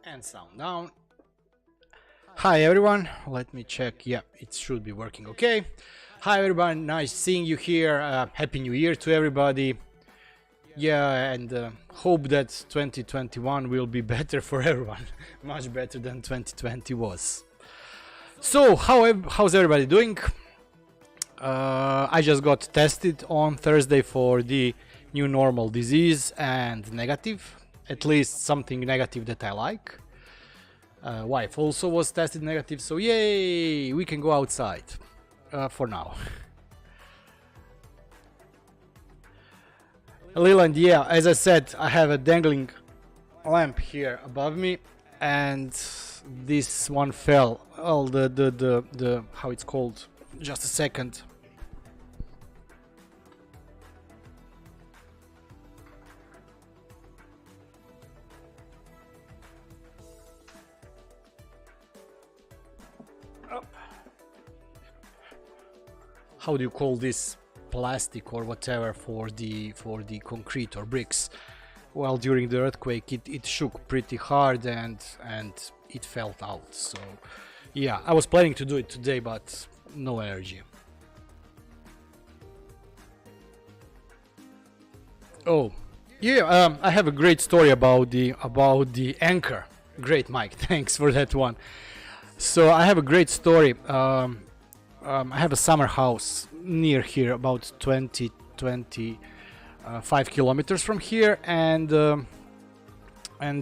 And sound down. Hi everyone, let me check. Yeah, it should be working okay. Hi everyone, nice seeing you here. Happy New Year to everybody. Yeah, and hope that 2021 will be better for everyone. Much better than 2020 was. So, how's everybody doing? I just got tested on Thursday for the new normal disease and negative. At least something negative that I like. Wife also was tested negative, so yay, we can go outside for now. Leland, yeah, as I said, I have a dangling lamp here above me, and this one fell. Oh, the how it's called? Just a second. How do you call this? Plastic or whatever for the concrete or bricks. Well, during the earthquake it shook pretty hard and it fell out. So yeah, I was planning to do it today, but no energy. Oh yeah, I have a great story about the anchor. Great, Mike. Thanks for that one. So I have a great story. I have a summer house near here, about 25 kilometers from here, and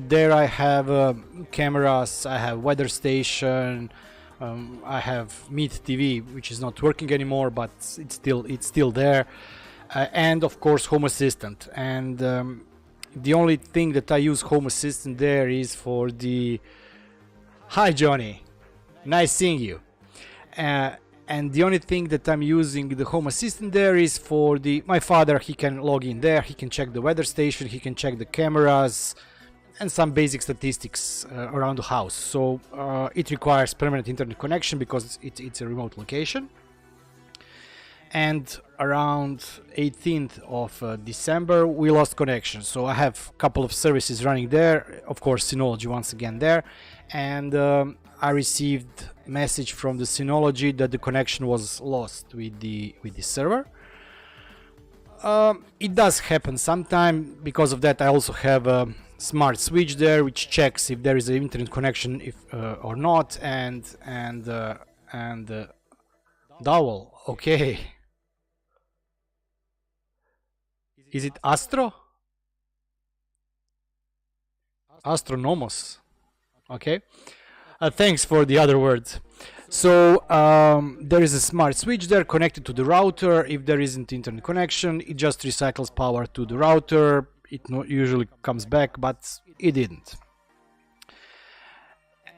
there I have cameras, I have weather station, I have Meet TV, which is not working anymore, but it's still there, and of course Home Assistant. And the only thing that I use Home Assistant there is for the hi Johnny, nice seeing you. And the only thing that I'm using the Home Assistant there is for my father. He can log in there, he can check the weather station, he can check the cameras and some basic statistics around the house. So it requires permanent internet connection because it's a remote location. And around 18th of December we lost connection, so I have a couple of services running there, of course Synology once again there, and I received message from the Synology that the connection was lost with the server. It does happen sometime. Because of that I also have a smart switch there which checks if there is an internet connection or not, and dowel. Okay. Is it Astro? Astronomos. Okay. Thanks for the other words. So there is a smart switch there connected to the router. If there isn't internet connection, it just recycles power to the router. It usually comes back, but it didn't.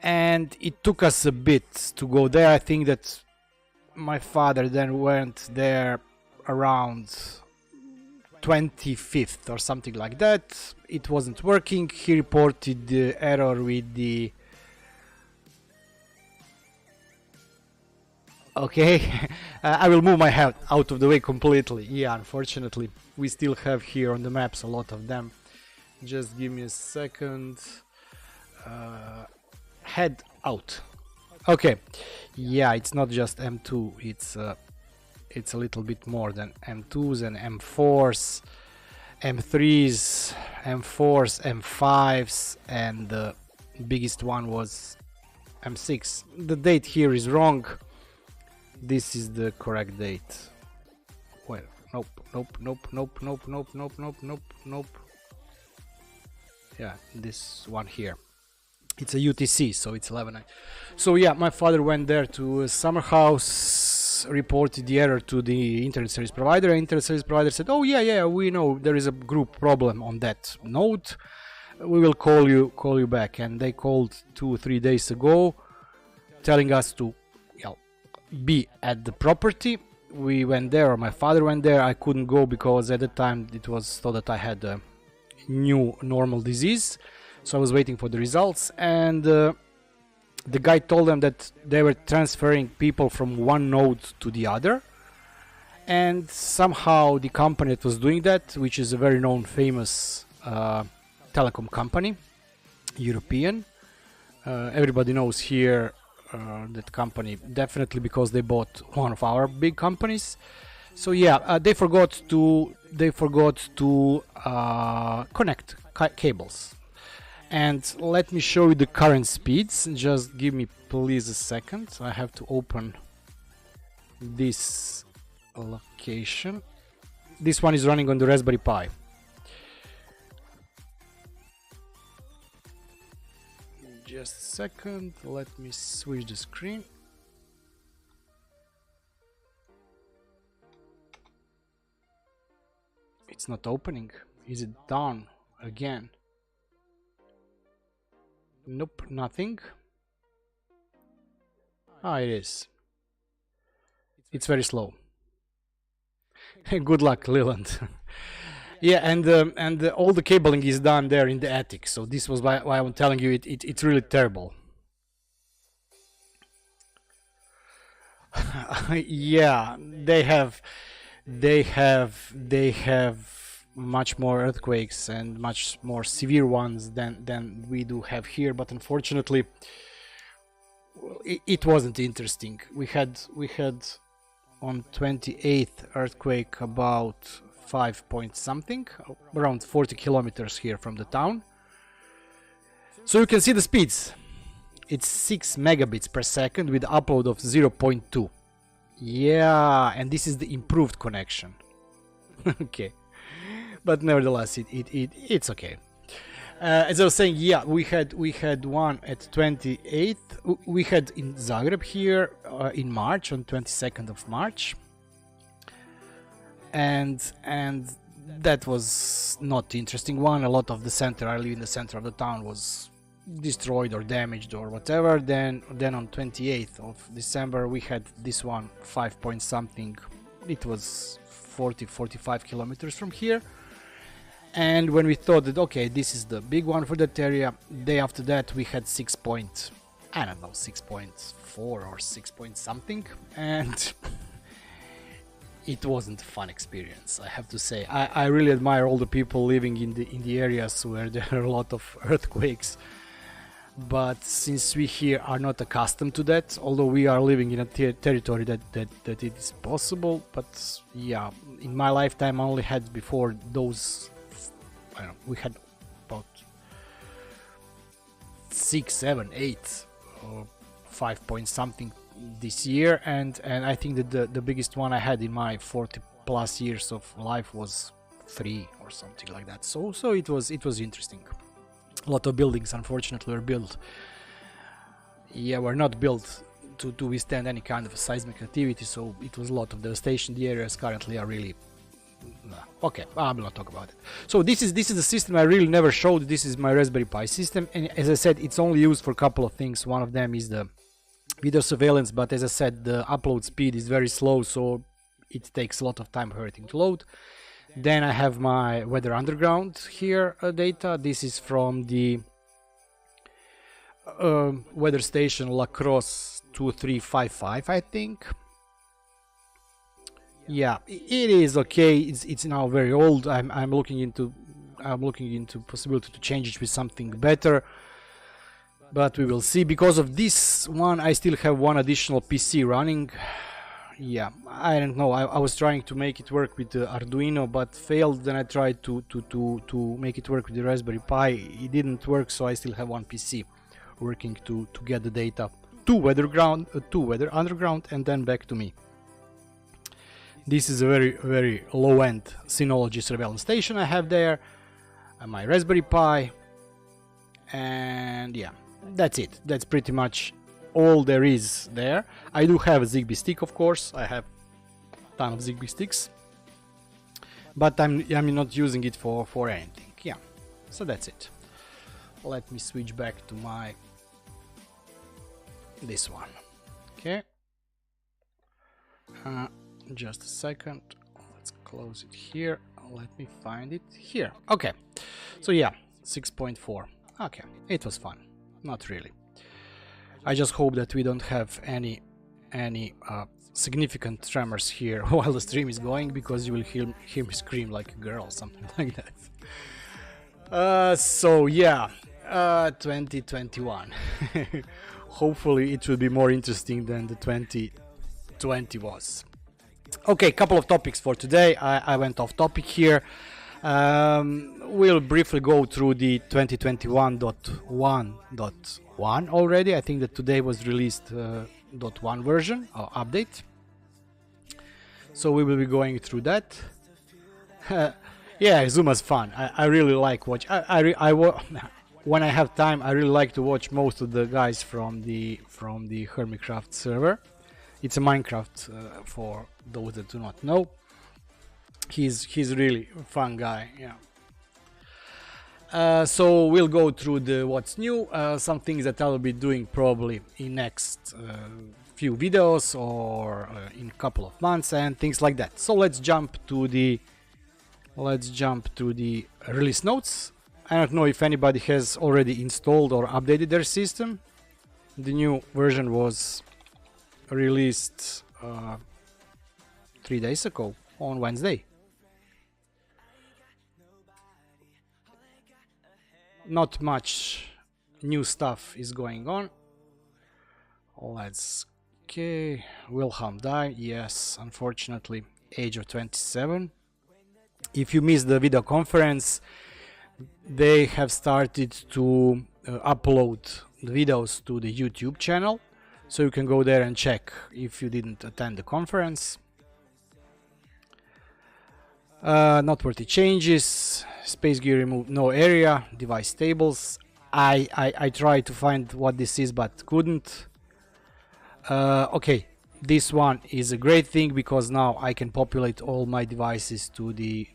And it took us a bit to go there. I think that my father then went there around 25th or something like that. It wasn't working. He reported the error with the okay. I will move my head out of the way completely. Yeah, unfortunately we still have here on the maps a lot of them. Just give me a second. Head out. Okay. Yeah, it's not just M2, it's a little bit more than M2s and M4s, M3s, M4s, M5s, and the biggest one was M6. The date here is wrong. This is the correct date. Well, nope. Yeah, this one here. It's a UTC, so it's 11. So yeah, my father went there to a summer house, reported the error to the internet service provider. Internet service provider said, "Oh yeah, we know there is a group problem on that node. We will call you back." And they called 2 or 3 days ago, telling us to be at the property. We went there, or my father went there. I couldn't go because at the time it was thought that I had a new normal disease, so I was waiting for the results. And the guy told them that they were transferring people from one node to the other, and somehow the company that was doing that, which is a very known famous telecom company, European, Everybody knows here that company, definitely because they bought one of our big companies. So yeah, they forgot to connect cables. And let me show you the current speeds. Just give me please a second. I have to open this location. This one is running on the Raspberry Pi. Just a second, let me switch the screen. It's not opening. Is it done again? Nope, nothing. Ah, it is. It's very slow. Good luck, Leland. Yeah, and all the cabling is done there in the attic. So this was why I'm telling you it's really terrible. Yeah, they have much more earthquakes and much more severe ones than we do have here. But unfortunately, it wasn't interesting. We had on 28th earthquake about 5 point something, around 40 kilometers here from the town. So you can see the speeds. It's 6 megabits per second with upload of 0.2. Yeah, and this is the improved connection. Okay, but nevertheless, it's okay. As I was saying, yeah, we had one at 28th. We had in Zagreb here in March, on 22nd of March. And that was not the interesting one. A lot of the center, I live in the center of the town, was destroyed or damaged or whatever. Then on 28th of December we had this one, 5 point something. It was 40-45 kilometers from here. And when we thought that okay, this is the big one for that area, day after that we had 6 point, I don't know, 6.4 or 6 point something, and it wasn't a fun experience, I have to say. I really admire all the people living in the areas where there are a lot of earthquakes, but since we here are not accustomed to that, although we are living in a territory that it is possible, but yeah, in my lifetime I only had before those, I don't know, we had about 6, 7, 8 or 5 point something this year, and I think that the biggest one I had in my 40 plus years of life was 3 or something like that. So it was interesting. A lot of buildings unfortunately were built, yeah, were not built to withstand any kind of seismic activity, so it was a lot of devastation. The areas currently are really okay, I will not talk about it. So this is the system I really never showed. This is my Raspberry Pi system, and as I said, it's only used for a couple of things. One of them is the video surveillance, but as I said, the upload speed is very slow, so it takes a lot of time for everything to load. Then I have my weather underground here data. This is from the weather station La Crosse 2355, I think. Yeah, it is okay. It's now very old. I'm looking into possibility to change it with something better, but we will see. Because of this one, I still have one additional PC running. Yeah, I don't know. I was trying to make it work with the Arduino, but failed. Then I tried to make it work with the Raspberry Pi. It didn't work, so I still have one PC working to get the data to weather underground, and then back to me. This is a very low-end Synology surveillance station I have there, my Raspberry Pi, and yeah, that's it. That's pretty much all there is there. I do have a Zigbee stick, of course. I have a ton of Zigbee sticks, but I'm not using it for anything. Yeah, so that's it. Let me switch back to my this one. Okay. Just a second, let's close it here. Let me find it here. Okay, so yeah, 6.4. Okay, it was fun. Not really. I just hope that we don't have any significant tremors here while the stream is going, because you will hear me scream like a girl, something like that. So yeah, 2021. Hopefully it will be more interesting than the 2020 was. Okay, couple of topics for today. I went off topic here. We'll briefly go through the 2021.1.1 already. I think that today was released .1 version or update. So we will be going through that. Yeah, Zuma's fun. I really like watch. When I have time, I really like to watch most of the guys from the Hermitcraft server. It's a Minecraft for those that do not know. He's really a fun guy. Yeah. So we'll go through the what's new, some things that I'll be doing probably in next few videos or in a couple of months and things like that. So let's jump to the release notes. I don't know if anybody has already installed or updated their system. The new version was released 3 days ago on Wednesday. Not much new stuff is going on. Okay, Wilhelm died. Yes, unfortunately, age of 27. If you missed the video conference, they have started to upload the videos to the YouTube channel, so you can go there and check if you didn't attend the conference. Noteworthy changes. Space gear removed, no area, device tables. I tried to find what this is but couldn't. Okay, this one is a great thing because now I can populate all my devices to the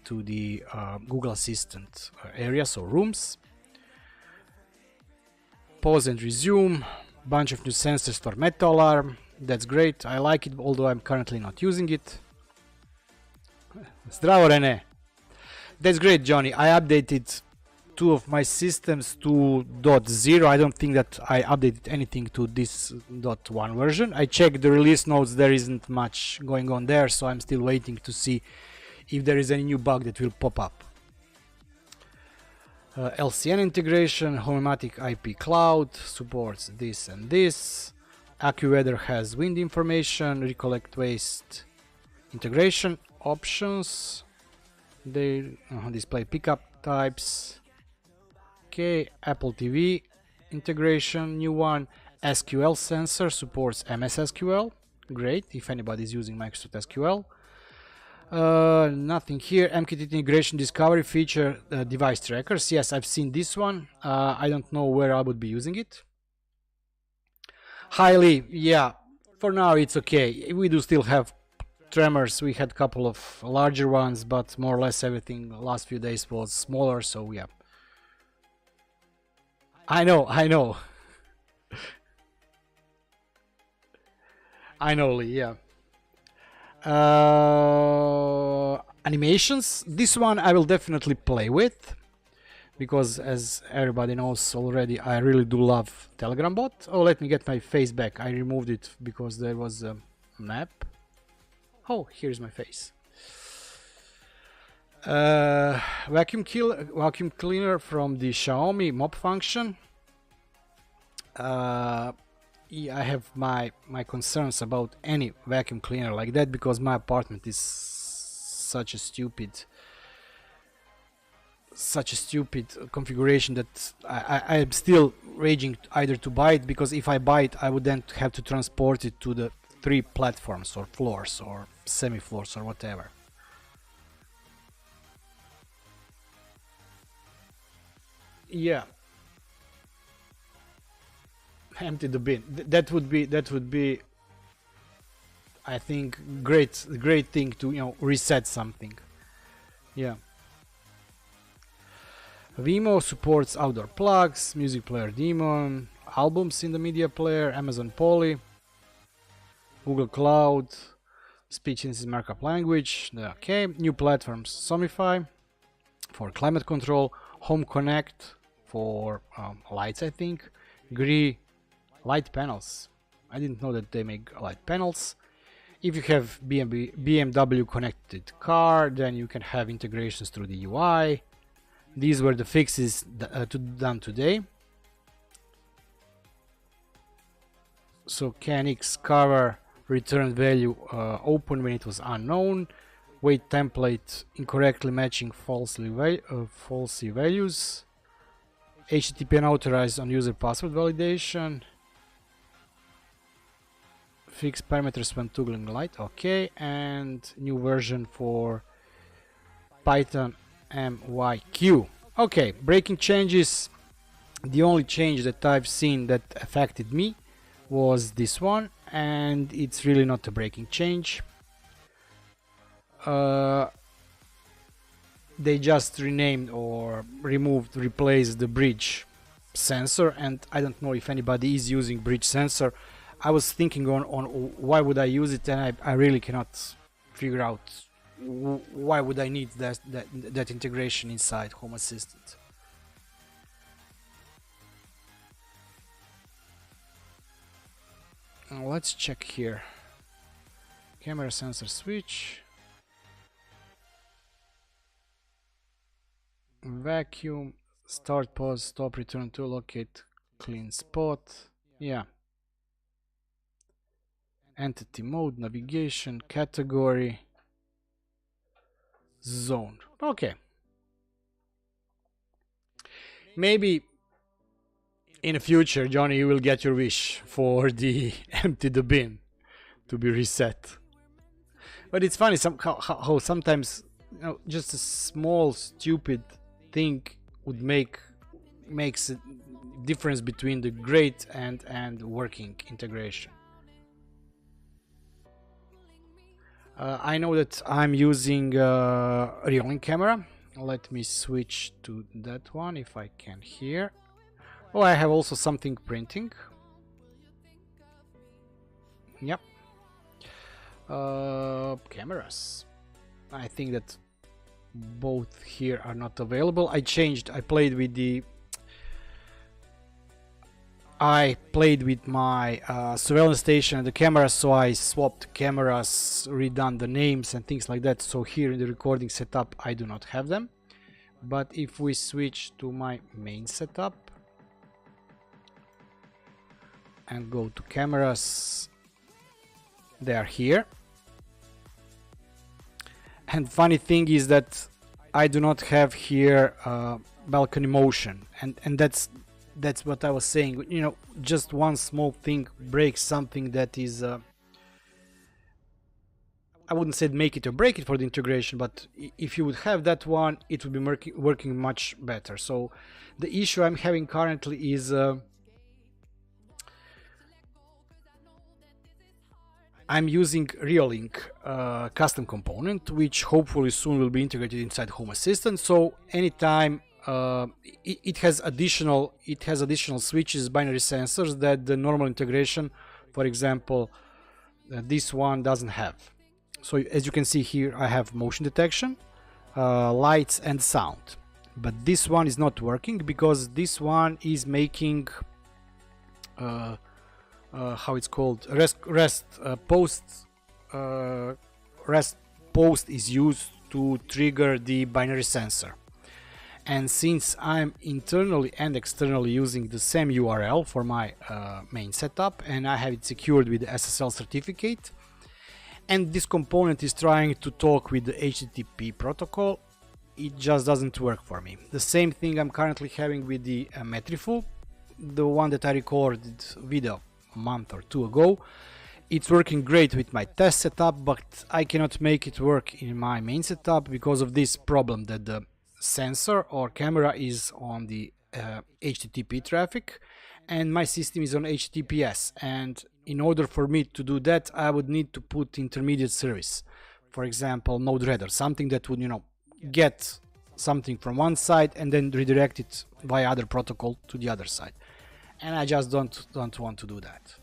Google Assistant areas or rooms. Pause and resume. Bunch of new sensors for Meta Alarm. That's great. I like it, although I'm currently not using it. Zdravo, Rene. That's great, Johnny. I updated 2 of my systems to .0. I don't think that I updated anything to this .1 version. I checked the release notes. There isn't much going on there, so I'm still waiting to see if there is any new bug that will pop up. LCN integration, Homematic IP Cloud supports this and this. AccuWeather has wind information, Recollect Waste integration options. They display pickup types. Okay, Apple TV integration, new one. SQL sensor supports MS SQL. Great, if anybody is using Microsoft SQL. Nothing here. MQTT integration discovery feature, device trackers. Yes, I've seen this one. I don't know where I would be using it. Highly, yeah, for now it's okay. We do still have tremors. We had a couple of larger ones, but more or less everything the last few days was smaller, so yeah. I know. I know, Lee, yeah. Animations. This one I will definitely play with, because as everybody knows already, I really do love Telegram bot. Oh, let me get my face back. I removed it because there was a map. Oh, here's my face. Vacuum cleaner from the Xiaomi mop function. Yeah, I have my concerns about any vacuum cleaner like that, because my apartment is such a stupid configuration that I am still raging either to buy it, because if I buy it I would then have to transport it to the 3 platforms or floors or semi-floors or whatever. Yeah, empty the bin. That would be I think great thing to, you know, reset something. Yeah. Vimo supports outdoor plugs, music player Demon, albums in the media player, Amazon Poly, Google Cloud, speech synthesis markup language. Okay, new platforms: Somify for climate control, Home Connect for lights, I think, Gree light panels. I didn't know that they make light panels. If you have BMW connected car, then you can have integrations through the UI. These were the fixes done today. So can X cover return value open when it was unknown. Wait template incorrectly matching falsely falsy values. HTTP unauthorized on user password validation. Fix parameters when toggling light. Okay, and new version for Python MYQ. Okay, breaking changes. The only change that I've seen that affected me was this one, and it's really not a breaking change. They just renamed or replaced the bridge sensor, and I don't know if anybody is using bridge sensor. I was thinking on why would I use it, and I really cannot figure out why would I need that integration inside Home Assistant. Let's check here. Camera sensor switch. Vacuum. Start, pause, stop, return to, locate, clean spot. Yeah. Entity mode, navigation, category, zone. Okay. Maybe in the future, Johnny, you will get your wish for the empty the bin to be reset. But it's funny how sometimes, you know, just a small stupid thing would makes a difference between the great and working integration. I know that I'm using Reolink camera. Let me switch to that one if I can here. Oh, I have also something printing. Yep. Cameras. I think that both here are not available. I played with my surveillance station and the camera, so I swapped cameras, redone the names and things like that. So here in the recording setup I do not have them. But if we switch to my main setup and go to cameras, they are here. And funny thing is that I do not have here balcony motion, and that's what I was saying. You know, just one small thing breaks something that is I wouldn't say make it or break it for the integration, but if you would have that one, it would be working much better. So the issue I'm having currently is I'm using Reolink custom component, which hopefully soon will be integrated inside Home Assistant. So anytime it has additional switches, binary sensors that the normal integration, for example, this one doesn't have. So as you can see here, I have motion detection, lights and sound, but this one is not working because this one is making how it's called, rest post is used to trigger the binary sensor. And since I'm internally and externally using the same URL for my main setup, and I have it secured with the SSL certificate, and this component is trying to talk with the HTTP protocol, it just doesn't work for me. The same thing I'm currently having with the Metriful, the one that I recorded video a month or two ago. It's working great with my test setup, but I cannot make it work in my main setup because of this problem that the sensor or camera is on the HTTP traffic and my system is on HTTPS, and in order for me to do that I would need to put intermediate service, for example Node-RED, something that would, you know, get something from one side and then redirect it via other protocol to the other side, and I just don't want to do that.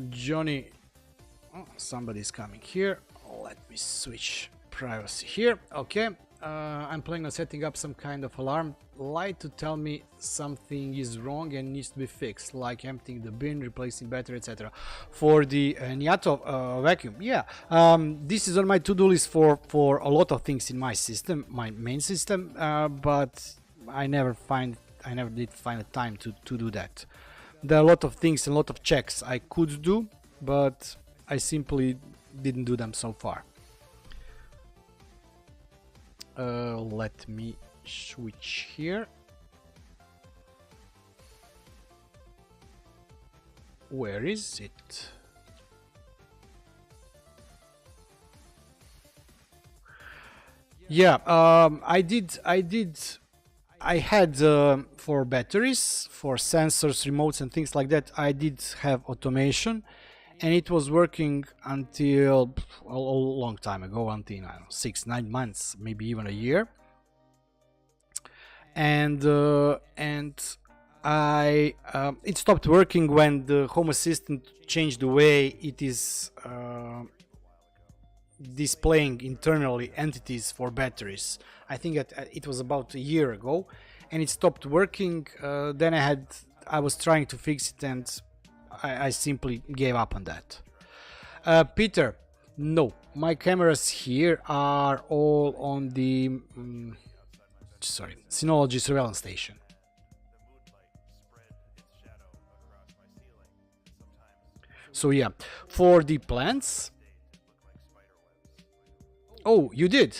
Johnny, oh, somebody's coming here. Let me switch privacy here. Okay, I'm planning on setting up some kind of alarm light to tell me something is wrong and needs to be fixed, like emptying the bin, replacing battery, etc. For the Niato vacuum, yeah, this is on my to-do list for a lot of things in my system, my main system, but I never did find the time to do that. There are a lot of things and a lot of checks I could do, but I simply didn't do them so far. Let me switch here. Where is it? Yeah, I had for batteries, for sensors, remotes and things like that, I did have automation, and it was working until a long time ago, until I don't know, 6-9 months, maybe even a year. And it stopped working when the Home Assistant changed the way it is displaying internally entities for batteries. I think it was about a year ago, and it stopped working. Then I was trying to fix it, and I simply gave up on that. Peter, no, my cameras here are all on the Synology surveillance station. So yeah, for the plants. Oh, you did.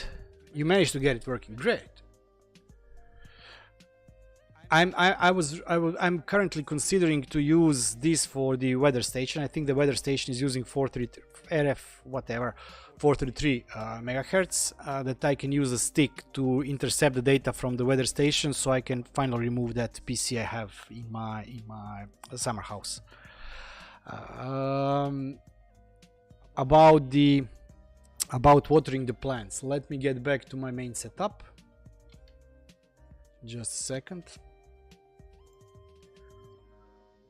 You managed to get it working. Great. I'm currently considering to use this for the weather station. I think the weather station is using 433 megahertz. That I can use a stick to intercept the data from the weather station, so I can finally remove that PC I have in my summer house. About watering the plants. Let me get back to my main setup. Just a second.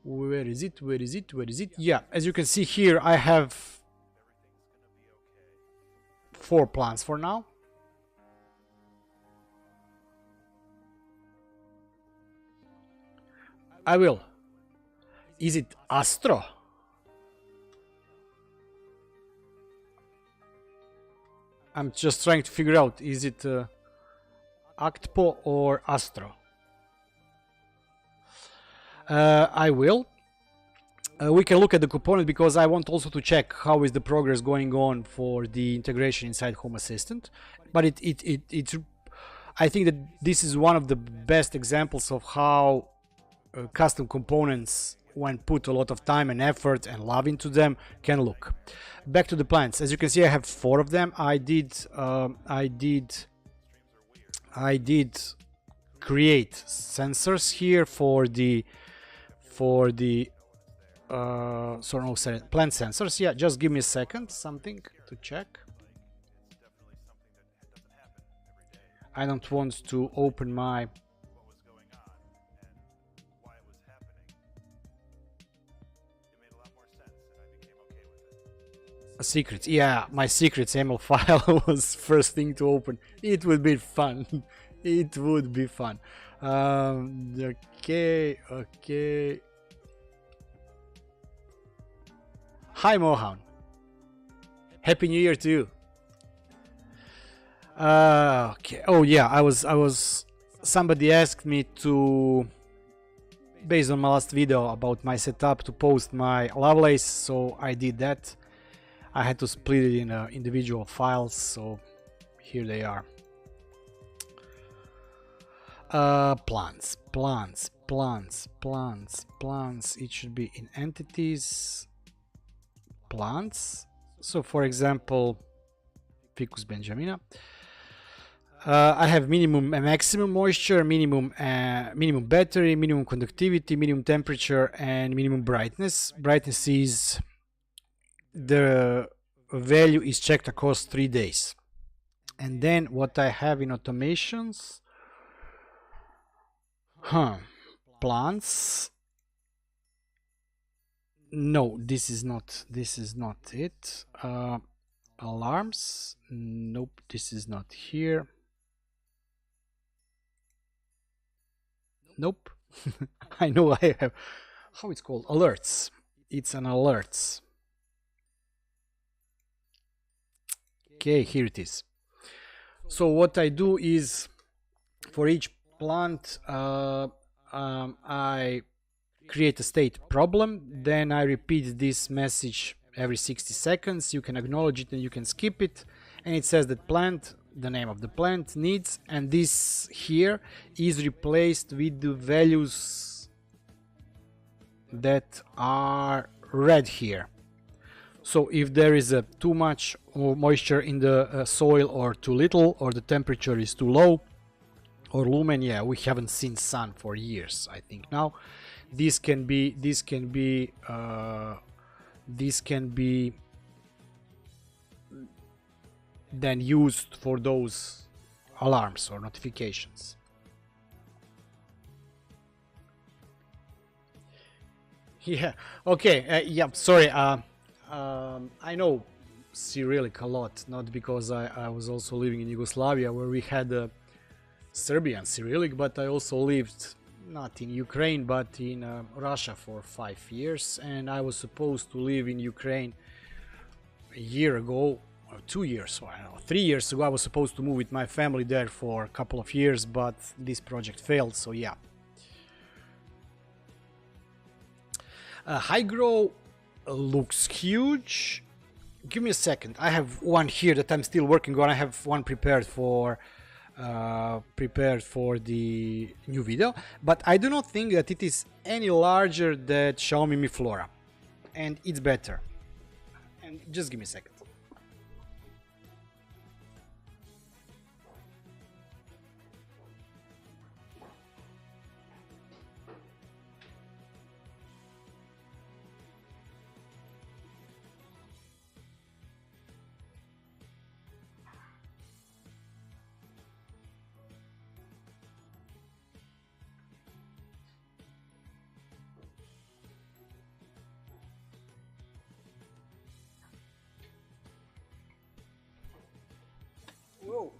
Where is it? Where is it? Where is it? Yeah, as you can see here, I have 4 plants for now. I will. Is it Astro? I'm just trying to figure out, is it Actpo or Astro? I will. We can look at the component, because I want also to check how is the progress going on for the integration inside Home Assistant. But I think that this is one of the best examples of how custom components, when put a lot of time and effort and love into them, can look. Back to the plants. As you can see, I have 4 of them. I did create sensors here for the plant sensors. Yeah, just give me a second, something to check. I don't want to open my secrets. Yeah, my secrets ML file was first thing to open. It would be fun. It would be fun. Okay. Hi Mohan. Happy New Year to you. Okay. Oh yeah, I was. Somebody asked me to, based on my last video about my setup, to post my Lovelace, so I did that. I had to split it in individual files, so here they are. Plants. It should be in entities. Plants. So, for example, Ficus benjamina. I have minimum and maximum moisture, minimum battery, minimum conductivity, minimum temperature, and minimum brightness. Brightness is the value is checked across 3 days. And then what I have in automations, plants. No, this is not it. Alarms. Nope, this is not here. Nope. I know I have, how it's called, alerts. It's an alerts. Okay, here it is. So what I do is, for each plant, I create a state problem, then I repeat this message every 60 seconds. You can acknowledge it and you can skip it, and it says that plant, the name of the plant, needs, and this here is replaced with the values that are red here. So if there is too much moisture in the soil, or too little, or the temperature is too low, or lumen, yeah, we haven't seen sun for years, I think now. This can be then used for those alarms or notifications. Yeah. Okay. Yeah. Sorry. I know Cyrillic a lot, not because I was also living in Yugoslavia where we had Serbian Cyrillic, but I also lived not in Ukraine but in Russia for 5 years, and I was supposed to live in Ukraine a year ago, or 2 years, or I don't know, 3 years ago. I was supposed to move with my family there for a couple of years, but this project failed, so yeah. Hydro looks huge. Give me a second. I have one here that I'm still working on. I have one prepared for the new video, but I do not think that it is any larger than Xiaomi Mi Flora, and it's better. And just give me a second. Whoa.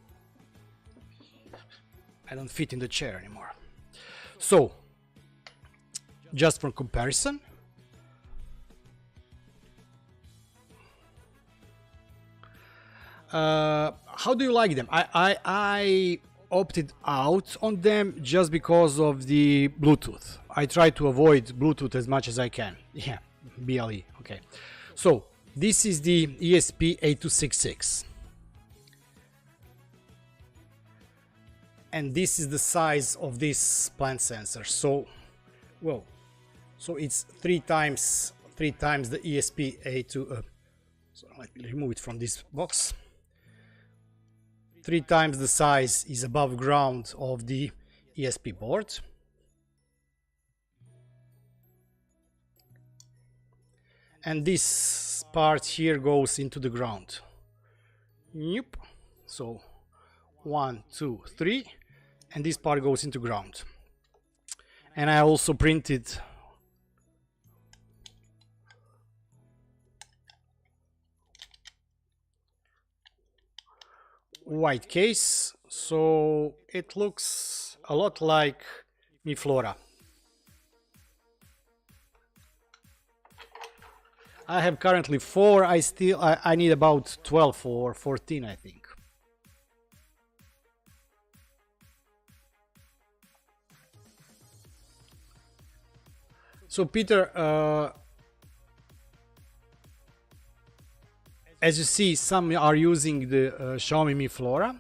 I don't fit in the chair anymore. So, just for comparison, how do you like them? I opted out on them just because of the Bluetooth. I try to avoid Bluetooth as much as I can. Yeah, BLE. Okay. So, this is the ESP8266. And this is the size of this plant sensor. So, whoa, so it's three times the ESP82. So let me remove it from this box. 3 times the size is above ground of the ESP board. And this part here goes into the ground. Yep. So 1, 2, 3. And this part goes into ground. And I also printed white case, so it looks a lot like Mi Flora. I have currently 4. I need about 12 or 14, I think. So Peter, as you see, some are using the Xiaomi Mi Flora.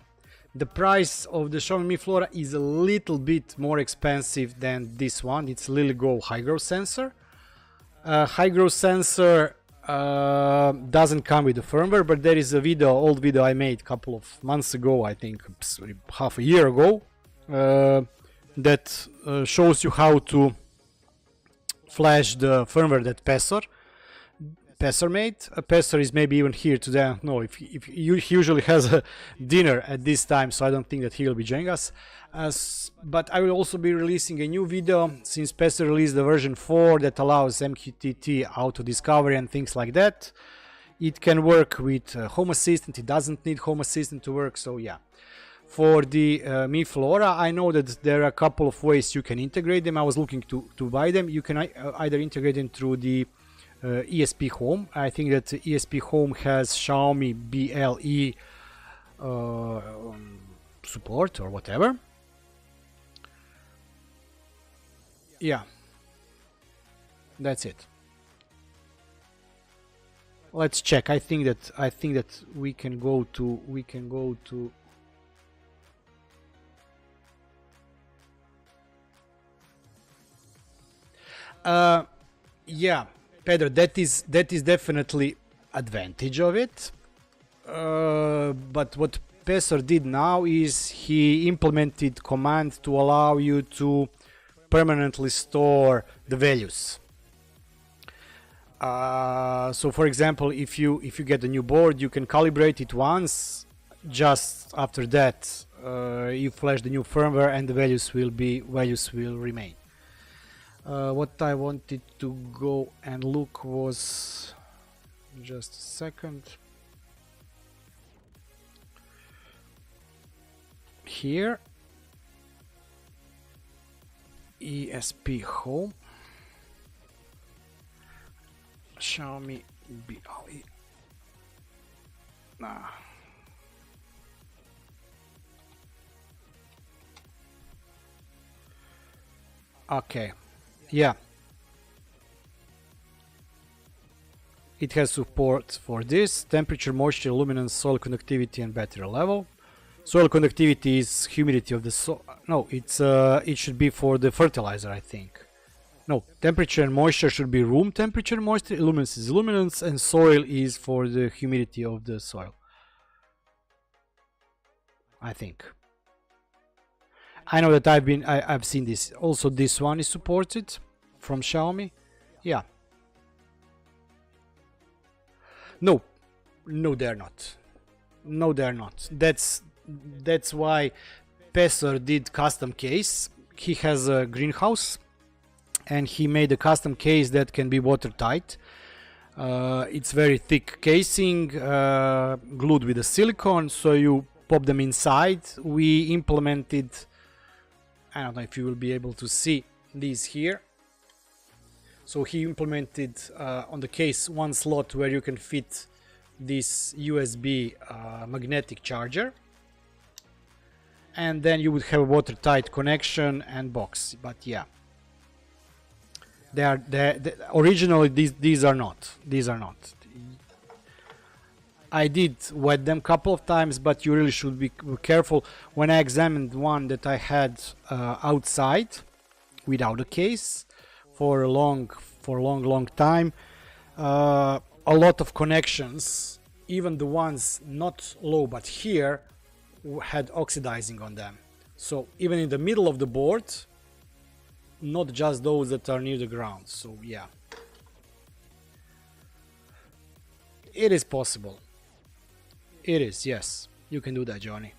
The price of the Xiaomi Mi Flora is a little bit more expensive than this one. It's LilyGo high growth sensor. High growth sensor doesn't come with the firmware, but there is a video, old video I made a couple of months ago, I think half a year ago, that shows you how to flash the firmware that Pesser made. Pesser is maybe even here today. No, if he usually has a dinner at this time, so I don't think that he will be joining us. But I will also be releasing a new video since Pesser released the version 4 that allows MQTT auto discovery and things like that. It can work with Home Assistant. It doesn't need Home Assistant to work. So yeah. For the Mi Flora, I know that there are a couple of ways you can integrate them. I was looking to buy them. You can either integrate them through the ESP Home. I think that ESP Home has Xiaomi BLE support or whatever. Yeah, that's it. Let's check. I think that we can go to yeah, Pedro, that is definitely advantage of it. But what Pesor did now is he implemented command to allow you to permanently store the values. So for example, if you get a new board, you can calibrate it once. Just after that, you flash the new firmware, and the values will remain. What I wanted to go and look was, just a second, here, ESP home, Xiaomi BLE. Okay, yeah, it has support for this: temperature, moisture, luminance, soil conductivity, and battery level. Soil conductivity is humidity of the soil. No, it's it should be for the fertilizer, I think. No, temperature and moisture should be room temperature, moisture. Luminance is luminance, and soil is for the humidity of the soil, I think. I know that I've seen this. Also, this one is supported from Xiaomi. Yeah. No, they're not. No, they're not. That's why Pesor did custom case. He has a greenhouse, and he made a custom case that can be watertight. It's very thick casing, glued with a silicone, so you pop them inside. We implemented, I don't know if you will be able to see these here. So he implemented on the case one slot where you can fit this USB magnetic charger, and then you would have a watertight connection and box. But yeah, they originally these are not. I did wet them a couple of times, but you really should be careful. When I examined one that I had outside without a case for a long time, a lot of connections, even the ones not low but here, had oxidizing on them. So even in the middle of the board, not just those that are near the ground. So yeah, it is possible. It is, yes. You can do that, Johnny.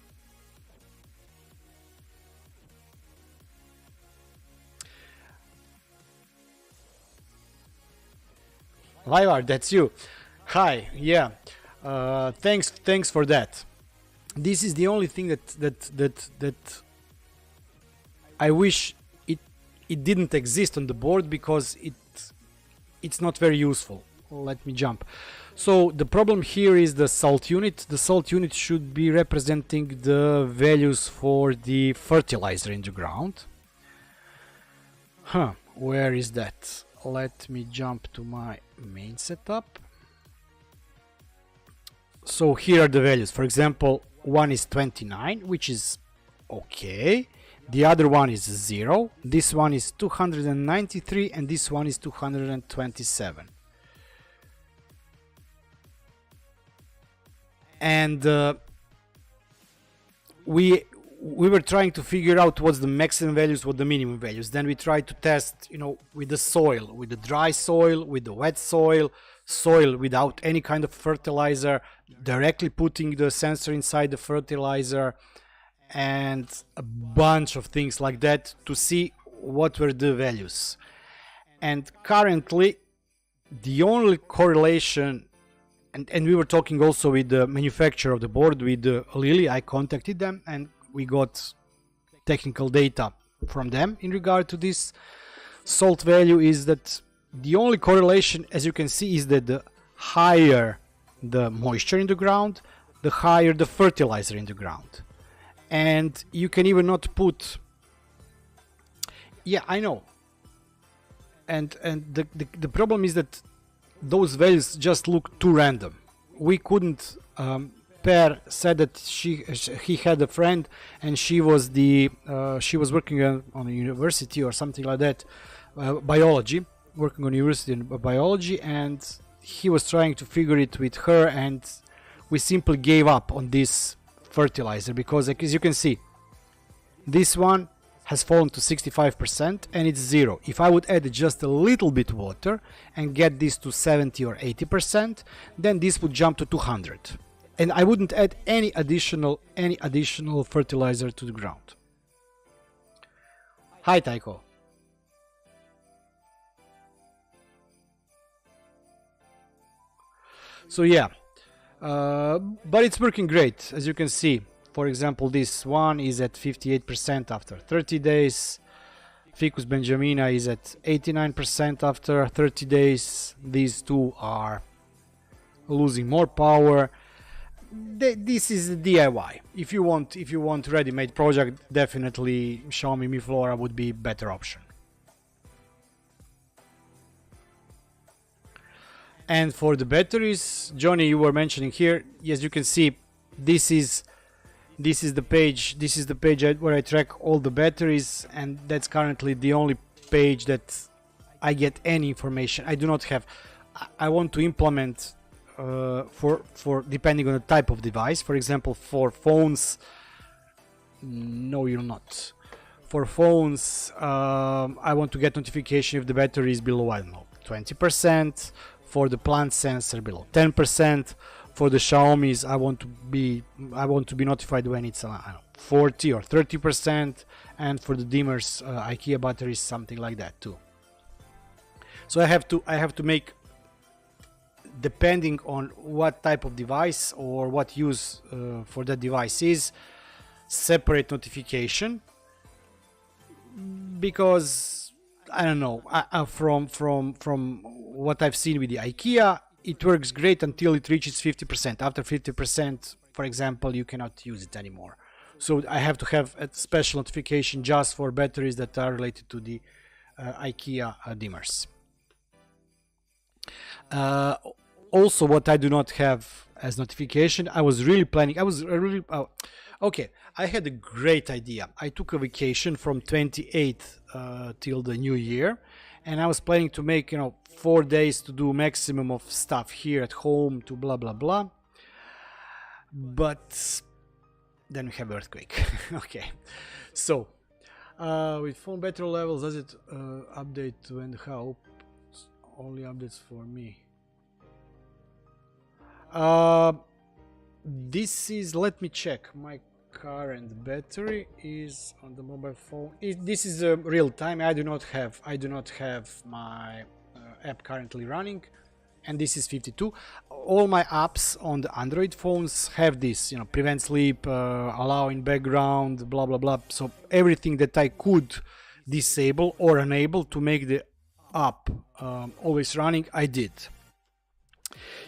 Livar, that's you. Hi, yeah. Thanks for that. This is the only thing that I wish it didn't exist on the board, because it's not very useful. Let me jump. So the problem here is the salt unit. The salt unit should be representing the values for the fertilizer in the ground. Where is that? Let me jump to my main setup. So here are the values. For example, one is 29, which is okay. The other one is 0. This one is 293, and this one is 227. And we were trying to figure out what's the maximum values, what the minimum values. Then we tried to test, with the soil, with the dry soil, with the wet soil, soil without any kind of fertilizer, directly putting the sensor inside the fertilizer, and a bunch of things like that to see what were the values. And currently, the only correlation, and we were talking also with the manufacturer of the board, with Lily. I contacted them and we got technical data from them in regard to this salt value. Is that the only correlation, as you can see, is that the higher the moisture in the ground, the higher the fertilizer in the ground. And you can even not put, yeah, I know, the problem is that those values just look too random. We couldn't. Per said that he had a friend and she was working on a university or something like that, biology, working on university in biology, and he was trying to figure it with her, and we simply gave up on this fertilizer because, like, as you can see, this one has fallen to 65% and it's 0. If I would add just a little bit water and get this to 70 or 80%, then this would jump to 200. And I wouldn't add any additional fertilizer to the ground. Hi, Taiko. So yeah, but it's working great, as you can see. For example, this one is at 58% after 30 days. Ficus benjamina is at 89% after 30 days. These two are losing more power. This is a DIY. If you want ready-made project, definitely Xiaomi Mi LoRa would be better option. And for the batteries, Johnny, you were mentioning here. Yes, you can see this is the page. This is the page where I track all the batteries, and that's currently the only page that I get any information. I do not have. I want to implement. For depending on the type of device. For example, for phones, no, you're not. For phones, I want to get notification if the battery is below, I don't know, 20%. For the plant sensor, below 10%. For the Xiaomi's, I want to be notified when it's 40 or 30%. And for the dimmers, IKEA batteries, something like that too. So I have to make, depending on what type of device or what use for that device is, separate notification, because I don't know, from what I've seen with the IKEA, it works great until it reaches 50%. After 50%, for example, you cannot use it anymore. So I have to have a special notification just for batteries that are related to the IKEA dimmers. Also, what I do not have as notification, I was really planning, okay, I had a great idea. I took a vacation from 28th till the new year, and I was planning to make, 4 days to do maximum of stuff here at home to blah blah blah. But then we have earthquake. Okay, so with phone battery levels, does it update and how? Only updates for me. This is, let me check. My current battery is on the mobile phone. This is real time. I do not have my app currently running, and this is 52. All my apps on the Android phones have this, prevent sleep, allow in background, blah blah blah. So everything that I could disable or enable to make the app always running, I did.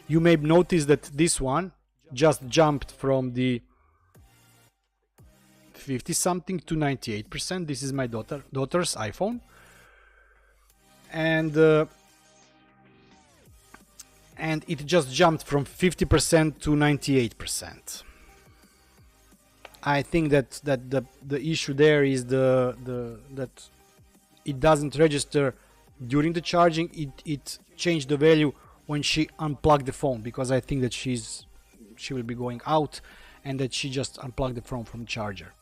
You may notice that this one just jumped from the 50 something to 98%. This is my daughter's iPhone, and it just jumped from 50% to 98%. I think that the issue there is that it doesn't register during the charging. It changed the value when she unplugged the phone, because I think that she will be going out and that she just unplugged the phone from the charger.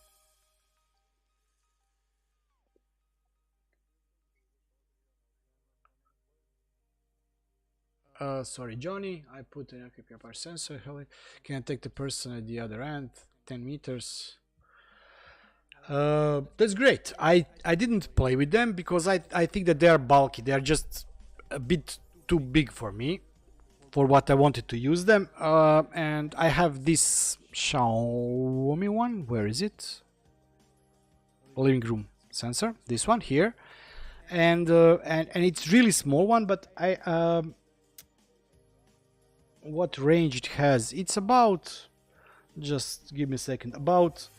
Sorry, Johnny, I put an LKPR sensor. Can I take the person at the other end? 10 meters. That's great. I didn't play with them because I think that they are bulky. They are just a bit too big for me, for what I wanted to use them. And I have this Xiaomi one. Where is it? Living room sensor. This one here, and it's really small one. But what range it has? It's about. Just give me a second. About.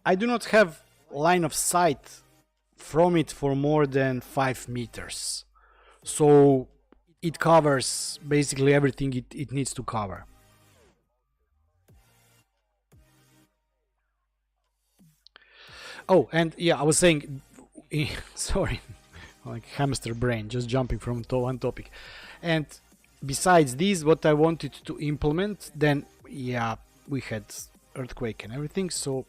I do not have line of sight from it for more than 5 meters. so it covers basically everything it needs to cover. Oh, and yeah, I was saying, sorry, like hamster brain, just jumping from one topic. And besides these, what I wanted to implement, then yeah, we had earthquake and everything, so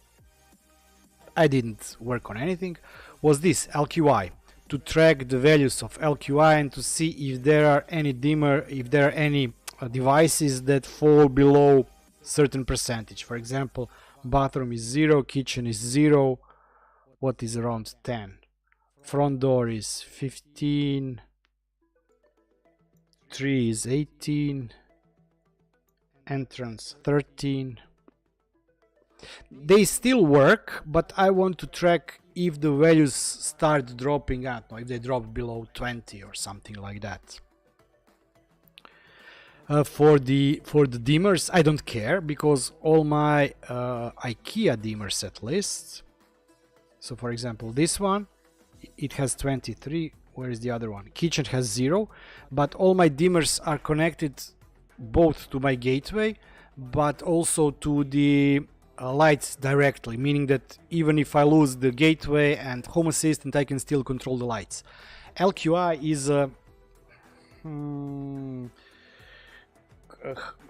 I didn't work on anything, was this LQI, to track the values of LQI and to see if there are any dimmer, if there are any devices that fall below certain percentage. For example, bathroom is 0, kitchen is 0, what is around 10? Front door is 15, tree is 18, entrance 13. They still work, but I want to track if the values start dropping out, or if they drop below 20 or something like that. For the dimmers, I don't care, because all my IKEA dimmers at least. So for example, this one, it has 23. Where is the other one? Kitchen has 0, but all my dimmers are connected both to my gateway, but also to the lights directly, meaning that even if I lose the gateway and Home Assistant, I can still control the lights. LQI is a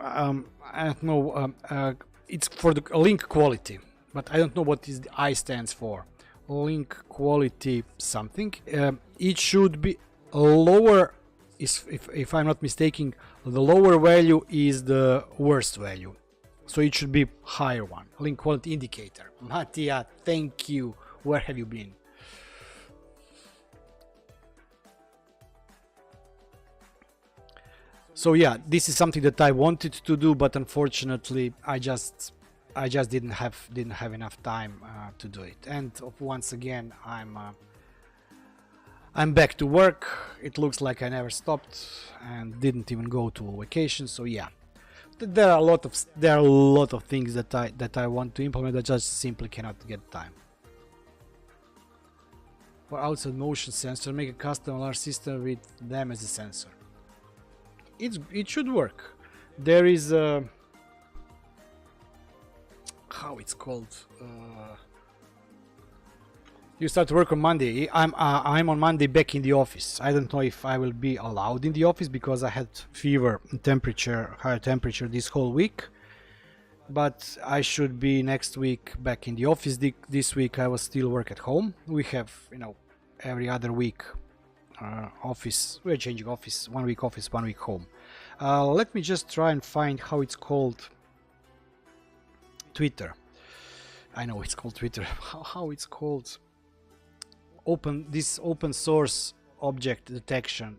I don't know, it's for the link quality, but I don't know what is the I stands for. Link quality something. It should be lower, if I'm not mistaken, the lower value is the worst value. So it should be higher one. Link quality indicator. Mattia, thank you. Where have you been? So yeah, this is something that I wanted to do, but unfortunately, I just didn't have enough time to do it. And once again, I'm back to work. It looks like I never stopped and didn't even go to a vacation. So yeah, there are a lot of things that I want to implement. I just simply cannot get time. For outside motion sensor, make a custom LoRa system with them as a sensor. It should work. There is a, how it's called. You start work on Monday. I'm on Monday back in the office. I don't know if I will be allowed in the office because I had fever and higher temperature this whole week. But I should be next week back in the office. This week I will still work at home. We have, every other week office. We're changing office. 1 week office, 1 week home. Let me just try and find how it's called. Twitter. I know it's called Twitter. How it's called? This open source object detection.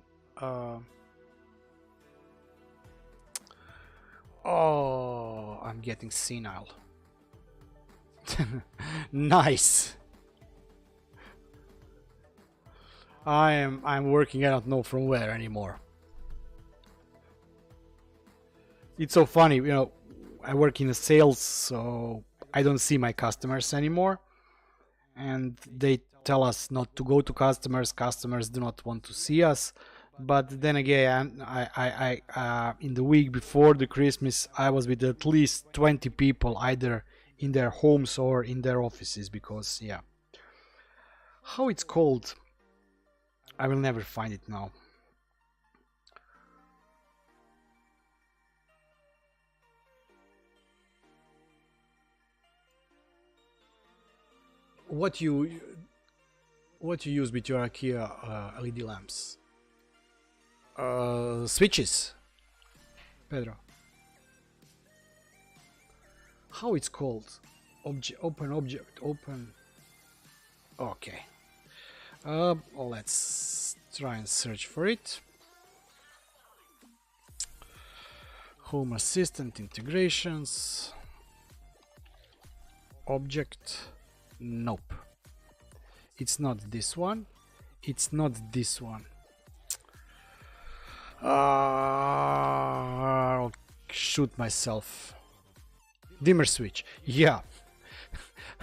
Oh, I'm getting senile. Nice. I'm working, I don't know from where anymore. It's so funny, I work in sales, so I don't see my customers anymore, and they tell us not to go to customers. Customers do not want to see us. But then again, I in the week before the Christmas, I was with at least 20 people, either in their homes or in their offices, because yeah. How it's called? I will never find it now. What you use with your IKEA LED lamps? Switches, Pedro. How it's called? Open. Okay. Let's try and search for it. Home Assistant integrations. Object. Nope. It's not this one. It's not this one. I'll shoot myself. Dimmer switch. Yeah.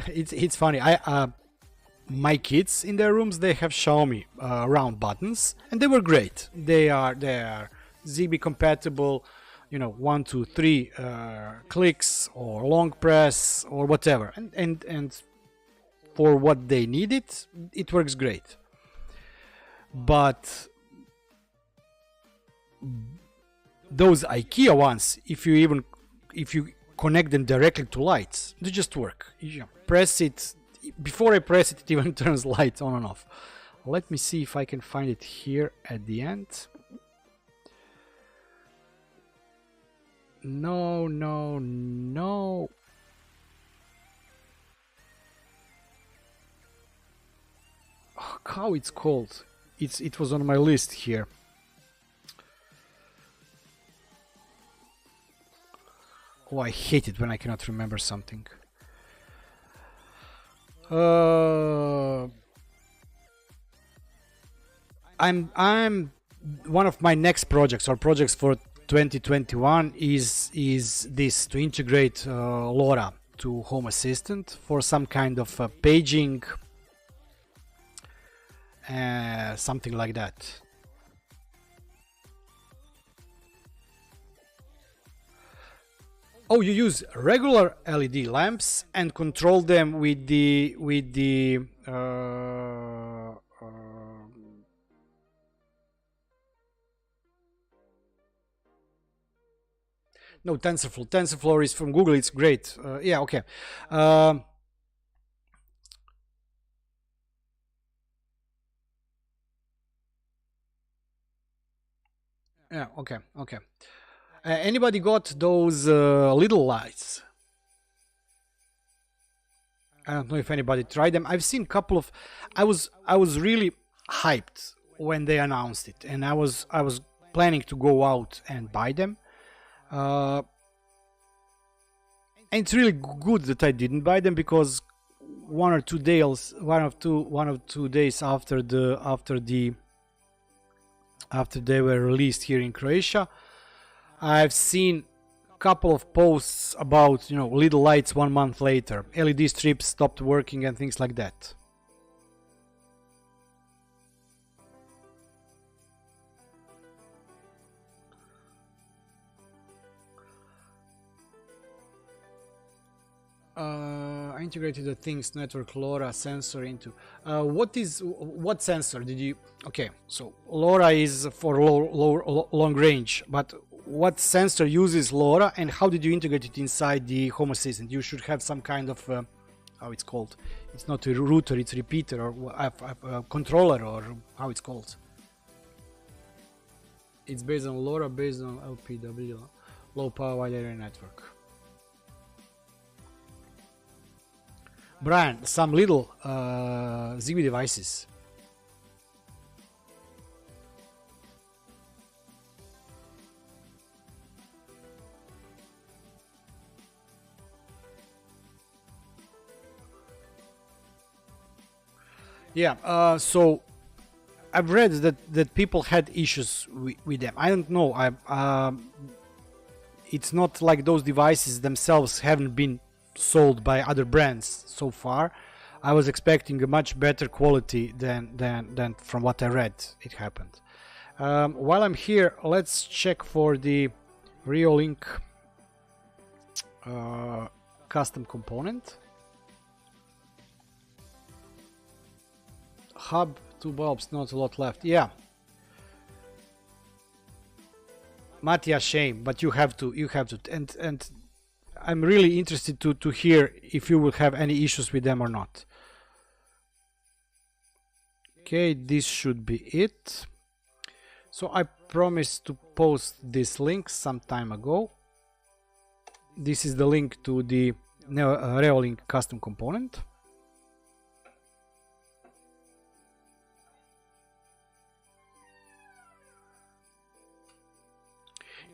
It's funny. my kids in their rooms, they have Xiaomi round buttons, and they were great. They are Zigbee compatible, you know, 1 2 3 clicks or long press or whatever, and for what they needed, it works great. But those IKEA ones, if you connect them directly to lights, they just work. You press it. Before I press it, it even turns lights on and off. Let me see if I can find it here at the end. No, no, no. Oh, how it's called? It was on my list here. Oh, I hate it when I cannot remember something. I'm one of my next projects or projects for 2021 is this, to integrate LoRa to Home Assistant for some kind of paging, something like that. Oh, you use regular LED lamps and control them with the no, TensorFlow. TensorFlow is from Google. It's great. Yeah, okay. Yeah, okay, okay. Anybody got those little lights? I don't know if anybody tried them. I've seen a couple of. I was really hyped when they announced it, and I was planning to go out and buy them. And it's really good that I didn't buy them, because one or two days after they were released here in Croatia, I've seen a couple of posts about, you know, little lights 1 month later, LED strips stopped working and things like that. I integrated the things network LoRa sensor into. What sensor did you? Okay, so LoRa is for long range, but what sensor uses LoRa, and how did you integrate it inside the Home Assistant? You should have some kind of how it's called. It's not a router, it's a repeater, or a controller, or how it's called. It's based on LoRa, based on LPW, low power wide area network. Brian, some little Zigbee devices. Yeah, so I've read that people had issues with them. I don't know. It's not like those devices themselves haven't been sold by other brands so far. I was expecting a much better quality than from what I read it happened. While I'm here, let's check for the Reolink custom component. Hub, 2 bulbs, not a lot left. Yeah, Mattia, shame, but you have to, and I'm really interested to hear if you will have any issues with them or not. Okay, this should be it. So I promised to post this link some time ago. This is the link to the Reolink custom component.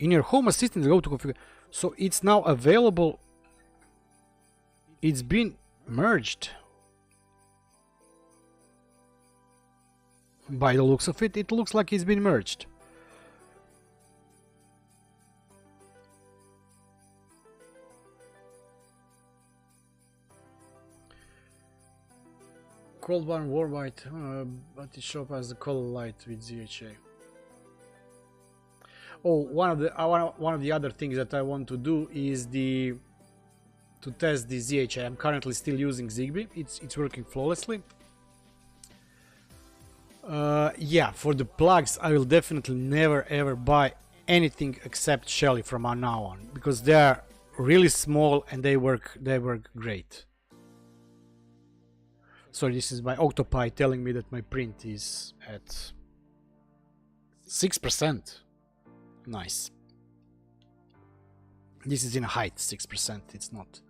In your Home Assistant, go to configure. So it's now available. It's been merged. By the looks of it, it looks like it's been merged. cold one, warm white, but it shows as the color light with ZHA. Oh, one of the other things that I want to do is to test the ZHA. I'm currently still using Zigbee. It's working flawlessly. Yeah, for the plugs, I will definitely never ever buy anything except Shelly from now on, because they are really small and they work great. Sorry, this is my Octopi telling me that my print is at 6%. Nice. This is in height 6%, it's not.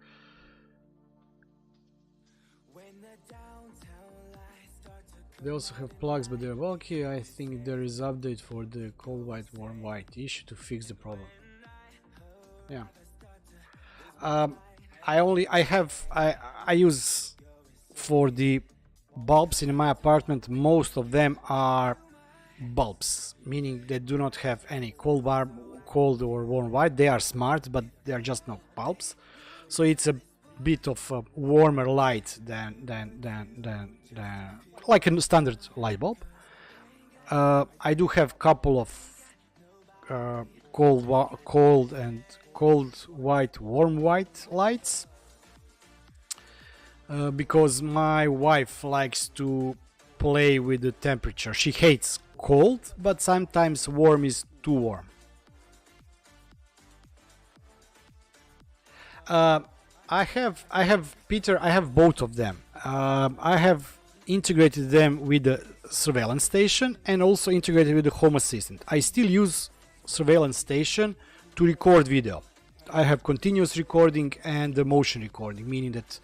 They also have plugs, but they're bulky. I think there is update for the cold white, warm white issue to fix the problem. Yeah. I use for the bulbs in my apartment. Most of them are bulbs, meaning they do not have any cold or warm white. They are smart, but they are just not bulbs. So it's a bit of a warmer light than like a standard light bulb. I do have couple of cold white, warm white lights, because my wife likes to play with the temperature. She hates cold, but sometimes warm is too warm. I have Peter. I have both of them. I have integrated them with the surveillance station and also integrated with the Home Assistant. I still use surveillance station to record video. I have continuous recording and the motion recording, meaning that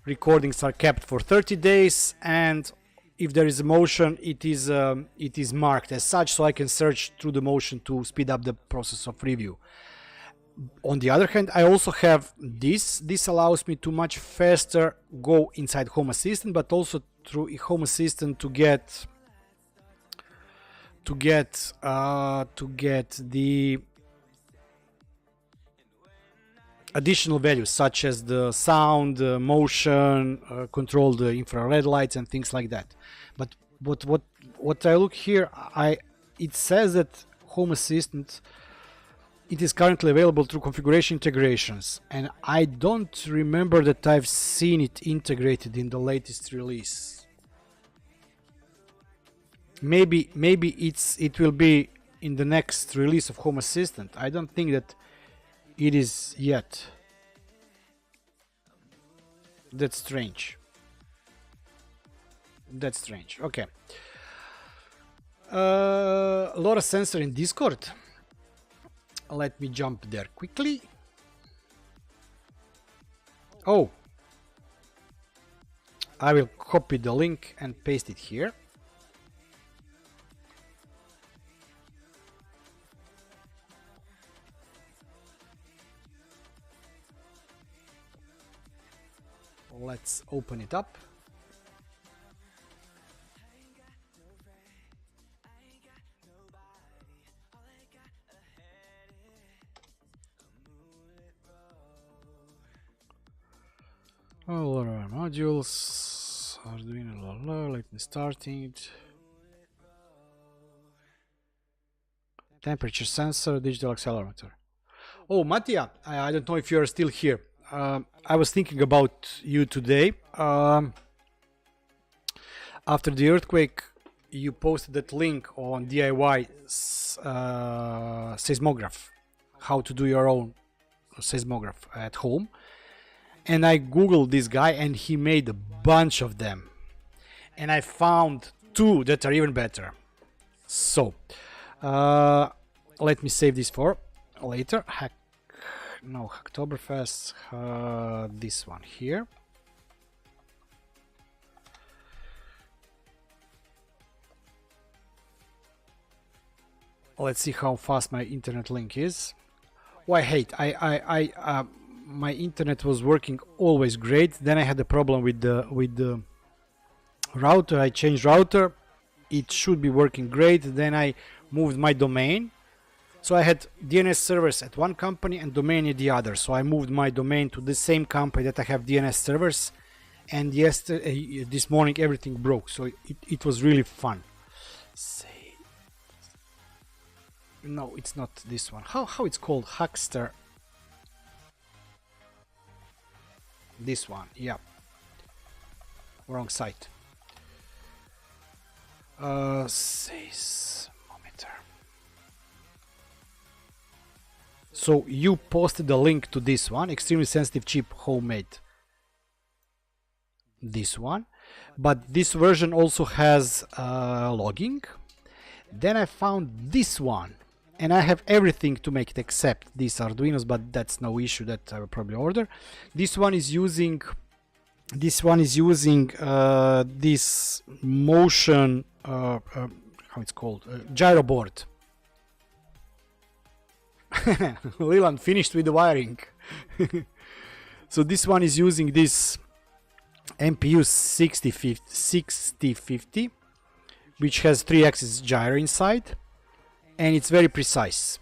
recordings are kept for 30 days, and if there is a motion, it is marked as such, so I can search through the motion to speed up the process of review. On the other hand, I also have this. This allows me to much faster go inside Home Assistant, but also through Home Assistant to get the additional values such as the sound, motion, control the infrared lights and things like that. But what I look here, it says that Home Assistant, it is currently available through configuration integrations, and I don't remember that I've seen it integrated in the latest release. Maybe it will be in the next release of Home Assistant. I don't think that it is yet. That's strange. That's strange. Okay. LoRa sensor in Discord. Let me jump there quickly. Oh, I will copy the link and paste it here. Let's open it up. LoRa modules, Arduino, let me start it. Temperature sensor, digital accelerometer. Oh, Mattia, I don't know if you are still here. I was thinking about you today. After the earthquake, you posted that link on DIY seismograph, how to do your own seismograph at home. And I googled this guy and he made a bunch of them. And I found two that are even better. So, let me save this for later. Hacktoberfest, this one here. Let's see how fast my internet link is. Oh, I hate. My internet was working always great. Then I had a problem with the router. I changed router. It should be working great. Then I moved my domain. So I had DNS servers at one company and domain at the other. So I moved my domain to the same company that I have DNS servers, and yesterday, this morning, everything broke, so it was really fun. Say, no, it's not this one. How it's called? Huckster. This one, yeah. Wrong site. Seismometer. So you posted a link to this one, extremely sensitive chip, homemade. This one, but this version also has logging. Then I found this one, and I have everything to make it except these Arduinos, but that's no issue, that I will probably order. This one is using this motion how it's called, gyro board. Leland finished with the wiring. So this one is using this MPU 6050, which has 3-axis gyro inside, and it's very precise.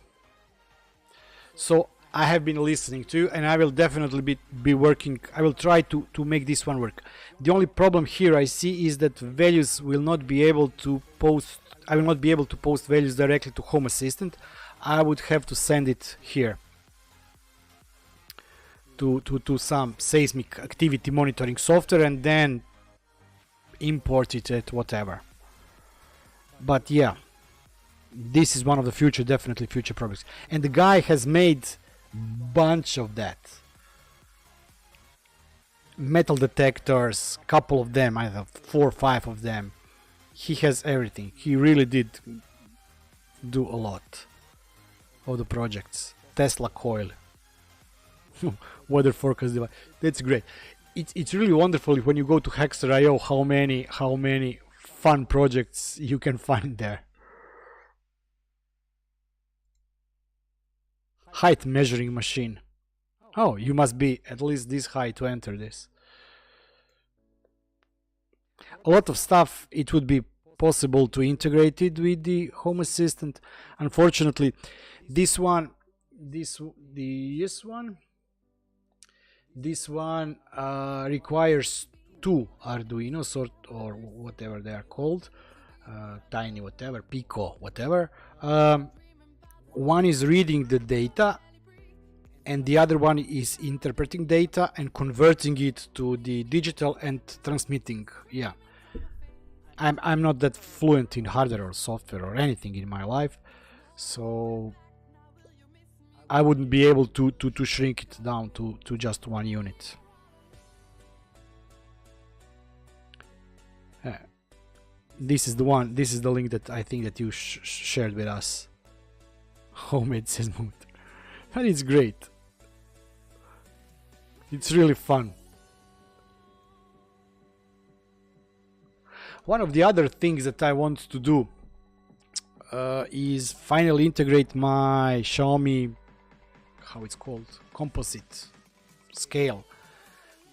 So I have been listening to you, and I will definitely be working. I will try to make this one work. The only problem here I see is that values will not be able to post. I will not be able to post values directly to Home Assistant. I would have to send it here to some seismic activity monitoring software and then import it at whatever. But yeah, this is one of the definitely future projects, and the guy has made bunch of that. Metal detectors, couple of them, I have 4 or 5 of them. He has everything. He really did do a lot of the projects. Tesla coil. Weather forecast device. That's great. It's really wonderful when you go to Hackster.io how many fun projects you can find there. Height measuring machine. Oh, you must be at least this high to enter this. A lot of stuff it would be possible to integrate it with the Home Assistant. Unfortunately, this one requires 2 Arduinos or whatever they are called, tiny whatever, Pico whatever. One is reading the data, and the other one is interpreting data and converting it to the digital and transmitting. Yeah, I'm not that fluent in hardware or software or anything in my life, so I wouldn't be able to shrink it down to just 1 unit. This is the one. This is the link that I think that you shared with us. Homemade seismometer. And it's great. It's really fun. One of the other things that I want to do is finally integrate my Xiaomi, how it's called, composite scale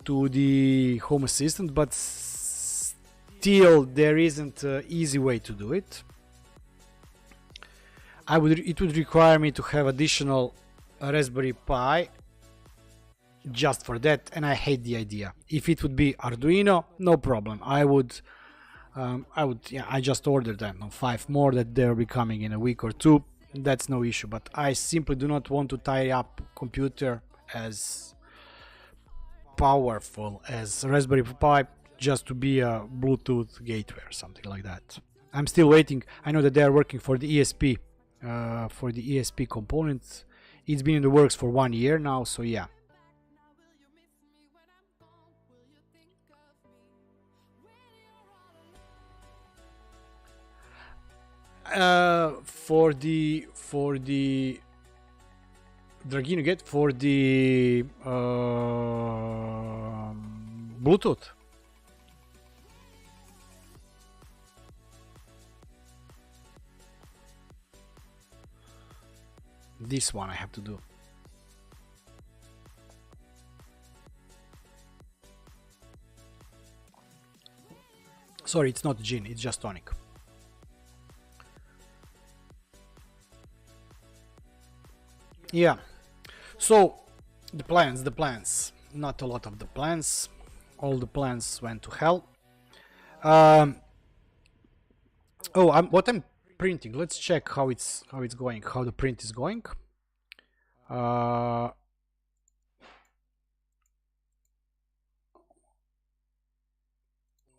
to the Home Assistant, but still there isn't an easy way to do it. It would require me to have additional Raspberry Pi just for that, and I hate the idea. If it would be Arduino, no problem. I just ordered them, 5 more that they'll be coming in a week or 2. That's no issue, but I simply do not want to tie up computer as powerful as Raspberry Pi just to be a Bluetooth gateway or something like that. I'm still waiting. I know that they are working for the ESP components. It's been in the works for 1 year now, so yeah. For the Dragino get for the Bluetooth. This one I have to do. Sorry, it's not gin, it's just tonic. Yeah, so the plans, not a lot of the plans. all the plans went to hell. What I'm printing, let's check how it's going, how the print is going.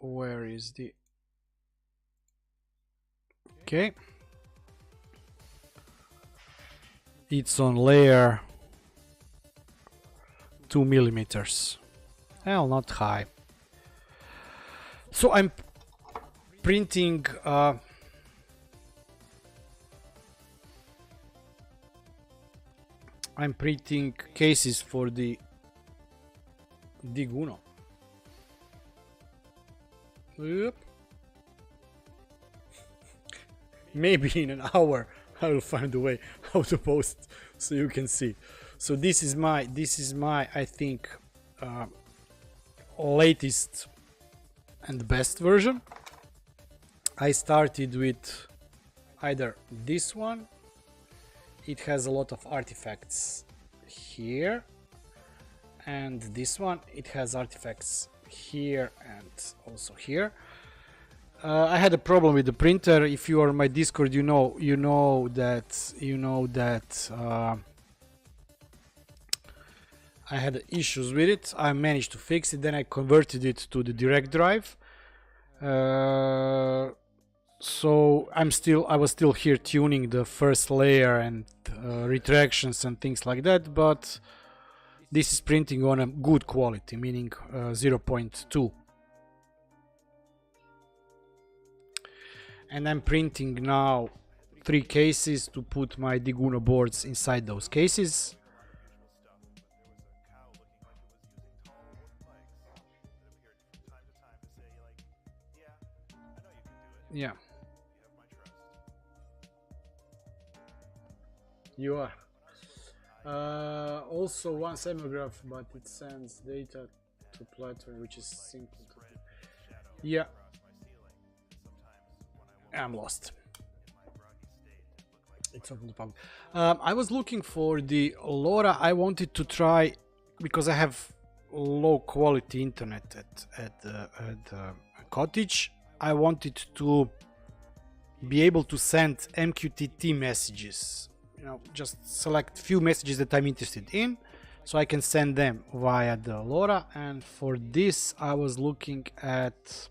Where is the... Okay, it's on layer 2 millimeters. Well, not high. So I'm printing cases for the Diguno. Yep. Maybe in an hour I will find a way how to post so you can see. So this is my I think latest and best version. I started with either this one. It has a lot of artifacts here, and this one, it has artifacts here and also here. I had a problem with the printer. If you are on my Discord, you know that I had issues with it. I managed to fix it. Then I converted it to the direct drive. So I was still here tuning the first layer and retractions and things like that, but this is printing on a good quality, meaning 0.2. And I'm printing now 3 cases to put my Diguno boards inside those cases. Yeah. You are. Also one seismograph, but it sends data to platform, which is simple to do. Yeah. I'm lost. It's open to public. I was looking for the LoRa. I wanted to try, because I have low quality internet at the cottage. I wanted to be able to send MQTT messages. You know, just select few messages that I'm interested in, so I can send them via the LoRa. And for this, I was looking at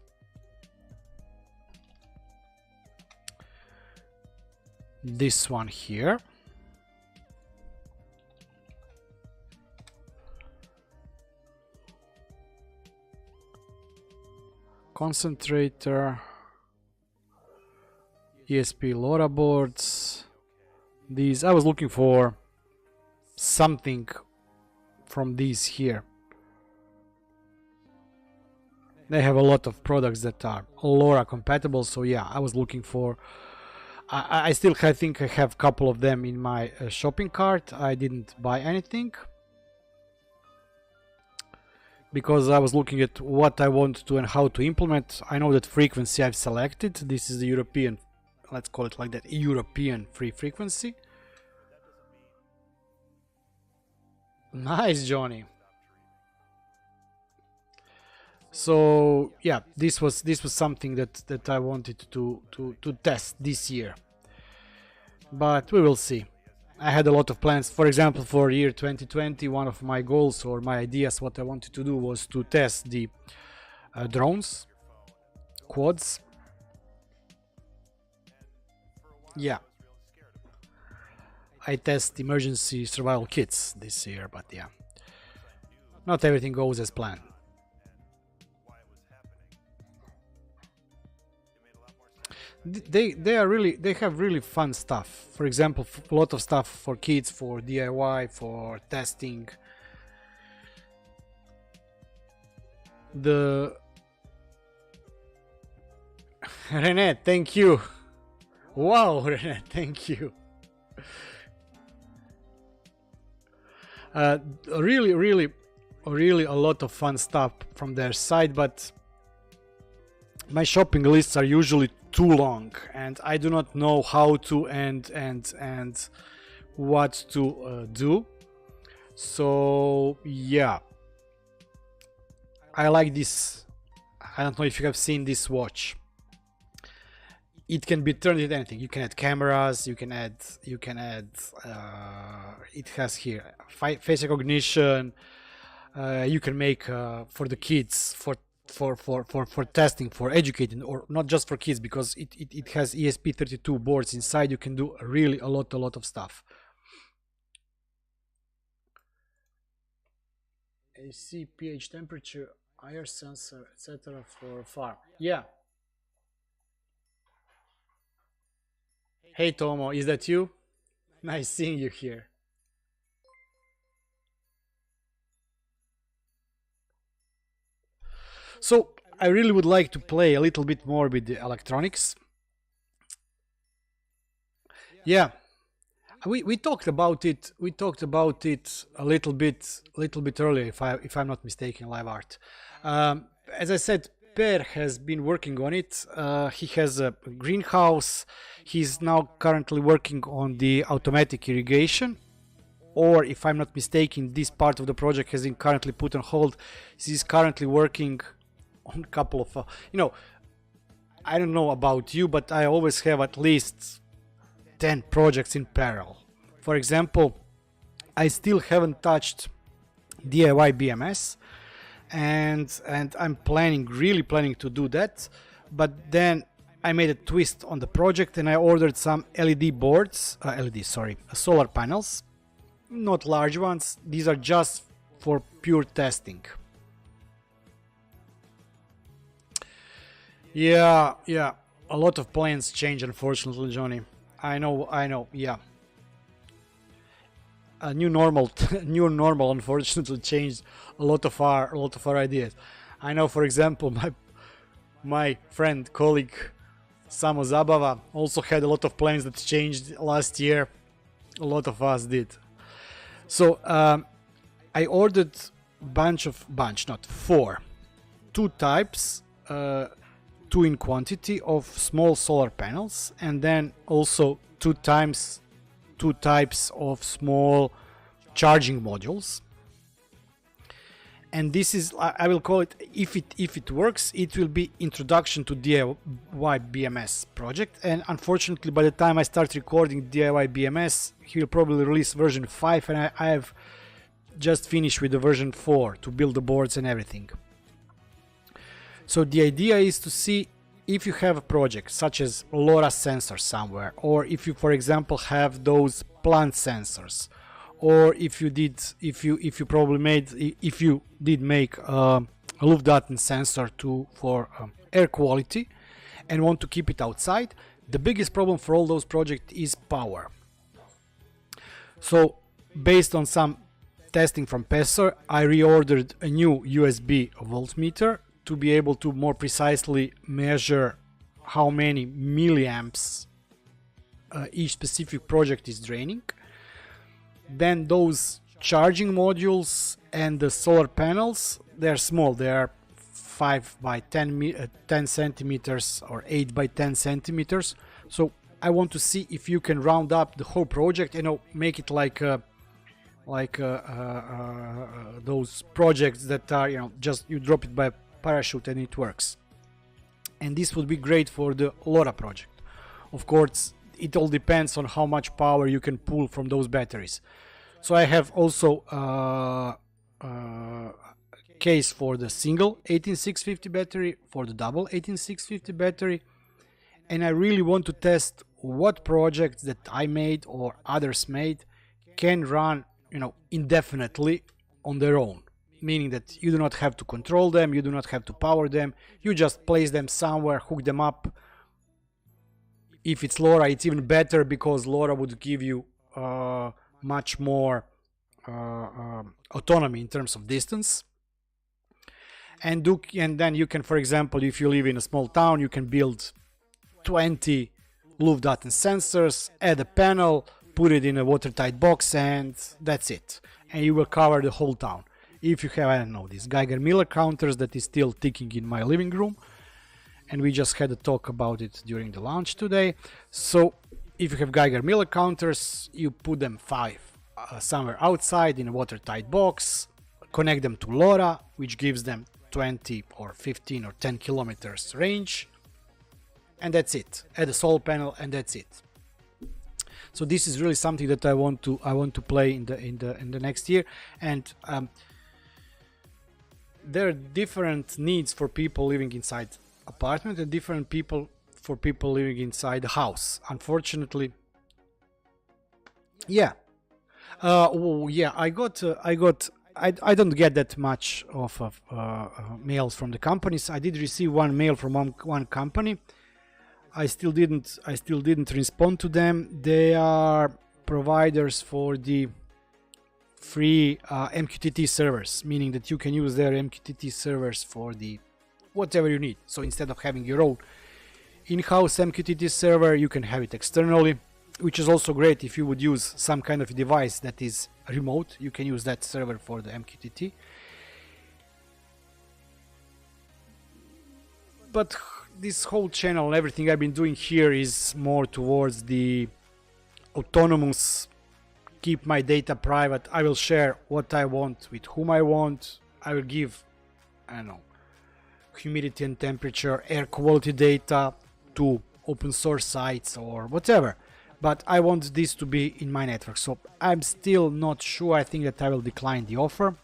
this one here. Concentrator, ESP LoRa boards. These, I was looking for something from these here. They have a lot of products that are LoRa compatible, so yeah, I was looking for. I think I have a couple of them in my shopping cart. I didn't buy anything because I was looking at what I want to and how to implement. I know that frequency I've selected. This is the European, let's call it like that, European free frequency. Nice, Johnny. So yeah, this was something that I wanted to test this year, but we will see. I had a lot of plans. For example, for year 2020, one of my goals or my ideas, what I wanted to do was to test the drones, quads. Yeah, I test emergency survival kits this year, but yeah, not everything goes as planned. They have really fun stuff. For example, a lot of stuff for kids, for DIY, for testing. The René, thank you. Wow, René, thank you. Really a lot of fun stuff from their side, but my shopping lists are usually too long, and I do not know how to and what to do. So yeah, I like this. I don't know if you have seen this watch. It can be turned into anything. You can add cameras, you can add it has here face recognition. You can make for the kids, for testing, for educating, or not just for kids, because it has ESP32 boards inside. You can do really a lot of stuff. AC, pH, temperature, IR sensor, etc. for farm. Yeah. Hey Tomo, is that you? Nice seeing you here. So I really would like to play a little bit more with the electronics. Yeah, we talked about it. We talked about it a little bit earlier, if I'm not mistaken, live art. As I said, Per has been working on it. He has a greenhouse. He's now currently working on the automatic irrigation. Or if I'm not mistaken, this part of the project has been currently put on hold. He's currently working on a couple of, I don't know about you, but I always have at least 10 projects in parallel. For example, I still haven't touched DIY BMS, and I'm really planning to do that. But then I made a twist on the project and I ordered some LED boards, solar panels, not large ones. These are just for pure testing. Yeah, a lot of plans change, unfortunately, Johnny. I know, yeah. A new normal, unfortunately, changed a lot of our ideas. I know, for example, my friend, colleague, Samo Zabava also had a lot of plans that changed last year. A lot of us did. So I ordered four, two types, two in quantity of small solar panels, and then also two types of small charging modules. And this is, I will call it, if it works, it will be introduction to DIY BMS project. And unfortunately, by the time I start recording DIY BMS, he will probably release version 5, and I have just finished with the version 4 to build the boards and everything. So the idea is to see if you have a project such as LoRa sensor somewhere, or if you, for example, have those plant sensors, or if you did make a Luftdaten sensor for air quality and want to keep it outside. The biggest problem for all those projects is power. So based on some testing from Pesser, I reordered a new USB voltmeter to be able to more precisely measure how many milliamps each specific project is draining. Then those charging modules and the solar panels, they're small, they are 5 by 10 centimeters or 8 by 10 centimeters. So I want to see if you can round up the whole project, make it like those projects that are, just you drop it by parachute and it works. And this would be great for the LoRa project. Of course, it all depends on how much power you can pull from those batteries. So I have also a case for the single 18650 battery, for the double 18650 battery, and I really want to test what projects that I made or others made can run, indefinitely on their own. Meaning that you do not have to control them, you do not have to power them, you just place them somewhere, hook them up. If it's LoRa, it's even better, because LoRa would give you much more autonomy in terms of distance. And then you can, for example, if you live in a small town, you can build 20 Luftdaten sensors, add a panel, put it in a watertight box, and that's it. And you will cover the whole town. If you have, I don't know, these Geiger-Miller counters that is still ticking in my living room, and we just had a talk about it during the launch today. So if you have Geiger-Miller counters, you put them 5 somewhere outside in a watertight box, connect them to LoRa, which gives them 20 or 15 or 10 kilometers range, and that's it. Add a solar panel, and that's it. So this is really something that I want to play in the next year. And there are different needs for people living inside apartment and different people for people living inside the house. Unfortunately, yeah. Oh yeah, I don't get that much of mails from the companies. I did receive one mail from one company. I still didn't respond to them. They are providers for the free MQTT servers, meaning that you can use their MQTT servers for the whatever you need. So instead of having your own in-house MQTT server, you can have it externally, which is also great if you would use some kind of device that is remote. You can use that server for the MQTT. But this whole channel and everything I've been doing here is more towards the autonomous, keep my data private. I will share what I want with whom I want. I will give, I don't know, humidity and temperature, air quality data to open source sites or whatever. But I want this to be in my network. So I'm still not sure. I think that I will decline the offer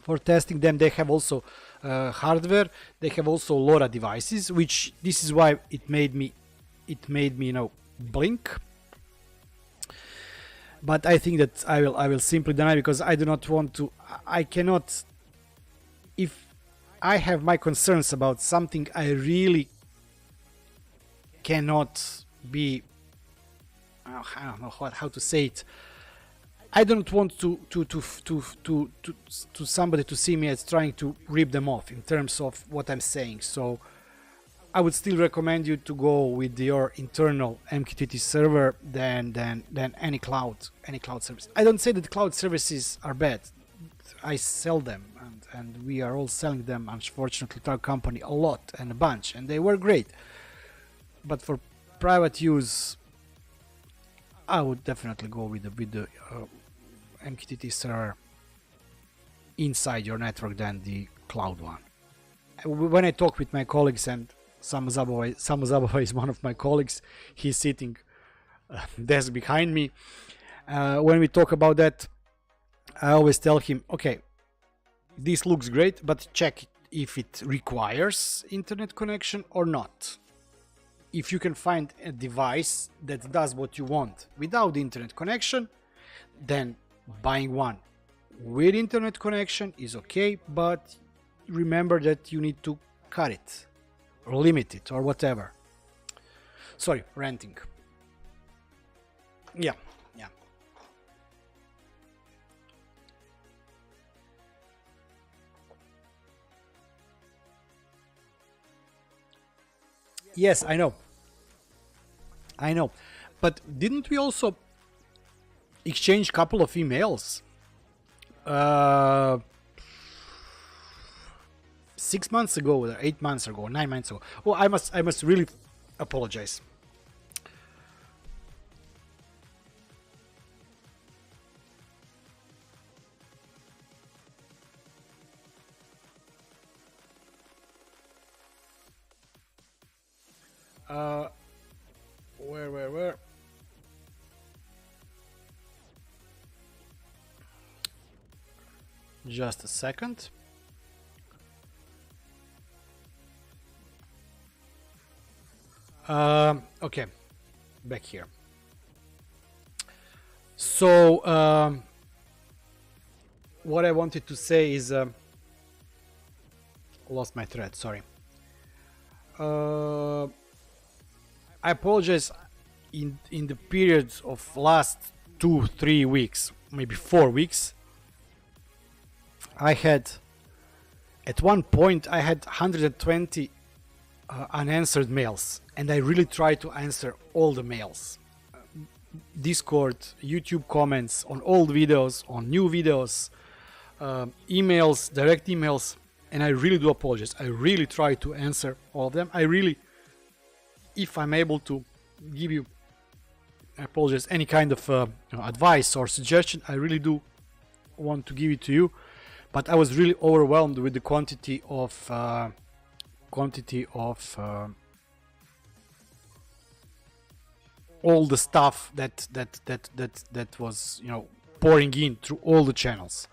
for testing them. They have also hardware. They have also LoRa devices, which this is why it made me blink. But I think that I will simply deny, because I do not want to. I cannot. If I have my concerns about something, I really cannot be. I don't know how to say it. I don't want to somebody to see me as trying to rip them off in terms of what I'm saying. So I would still recommend you to go with your internal MQTT server than any cloud service. I don't say that cloud services are bad. I sell them, and we are all selling them, unfortunately, to our company a lot and a bunch, and they were great. But for private use, I would definitely go with the MQTT server inside your network than the cloud one. When I talk with my colleagues, and Sam Zabova is one of my colleagues, he's sitting desk behind me. When we talk about that, I always tell him, okay, this looks great, but check if it requires internet connection or not. If you can find a device that does what you want without the internet connection, then buying one with internet connection is okay, but remember that you need to cut it or limit it or whatever. Sorry, ranting. Yeah. Yes, I know. But didn't we also exchange a couple of emails 6 months ago, or 8 months ago, 9 months ago? Oh, I must really apologize. Where? Just a second. Okay, back here. So what I wanted to say is lost my thread, sorry. I apologize. In the periods of last 2-3 weeks, maybe 4 weeks, I had, at one point I had 120 unanswered mails, and I really tried to answer all the mails. Discord, YouTube comments on old videos, on new videos, emails, direct emails, and I really do apologize. I really try to answer all of them. I really, if I'm able to give you, I apologize, any kind of advice or suggestion, I really do want to give it to you. but I was really overwhelmed with the quantity of all the stuff that was, you know, pouring in through all the channels.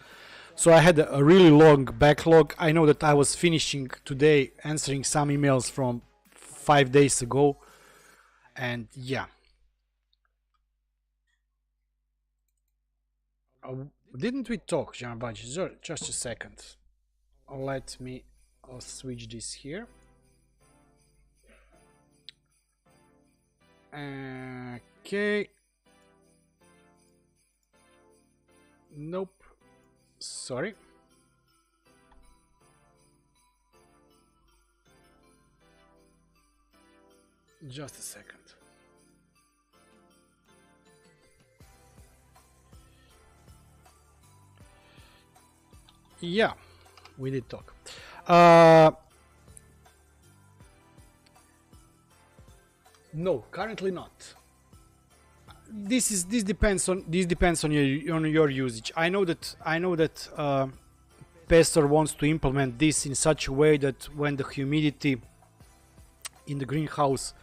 So I had a really long backlog. I know that I was finishing today answering some emails from 5 days ago, and yeah. Didn't we talk, Jean-Baptiste? Just a second. Let me switch this here. Okay. Nope. Sorry. Just a second. Yeah, we did talk. No, currently not. This depends on your usage. I know that Pastor wants to implement this in such a way that when the humidity in the greenhouse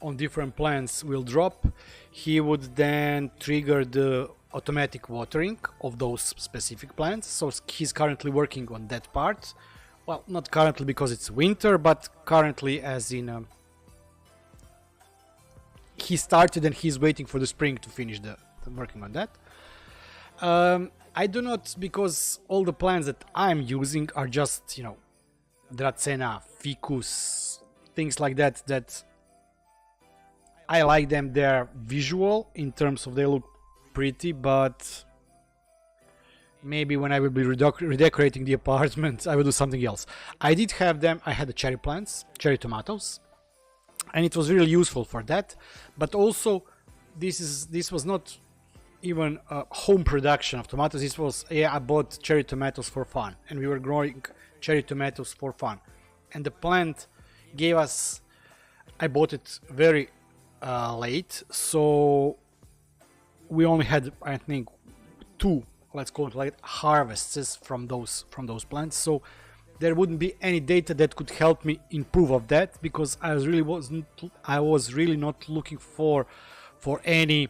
on different plants will drop, he would then trigger the automatic watering of those specific plants. So he's currently working on that part. Well, not currently because it's winter, but currently as in he started and he's waiting for the spring to finish the working on that. I do not, because all the plants that I'm using are just, you know, Dracena, Ficus, things like that, that I like them. They're visual in terms of they look pretty, but maybe when I will be redecorating the apartment, I will do something else. I did have them. I had the cherry plants, cherry tomatoes, and it was really useful for that. But also, this was not even a home production of tomatoes. This was, I bought cherry tomatoes for fun, and we were growing cherry tomatoes for fun. And the plant gave us, I bought it very late, so we only had, I think, 2, let's call it like, harvests from those plants. So there wouldn't be any data that could help me improve of that, because I was really not looking for any,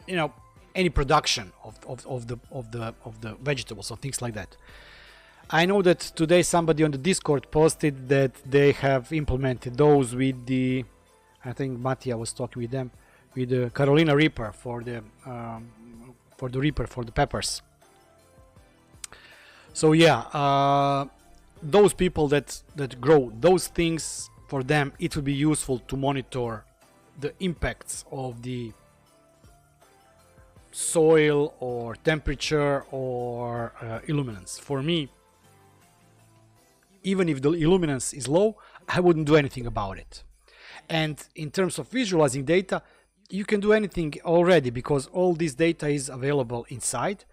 you know, any production of the vegetables or things like that. I know that today somebody on the Discord posted that they have implemented those with the, I think Mattia was talking with them, with the Carolina Reaper for the Reaper for the peppers. So yeah, those people that grow those things, for them it would be useful to monitor the impacts of the soil or temperature or illuminance. For me, even if the illuminance is low, I wouldn't do anything about it. And in terms of visualizing data, you can do anything already, because all this data is available inside.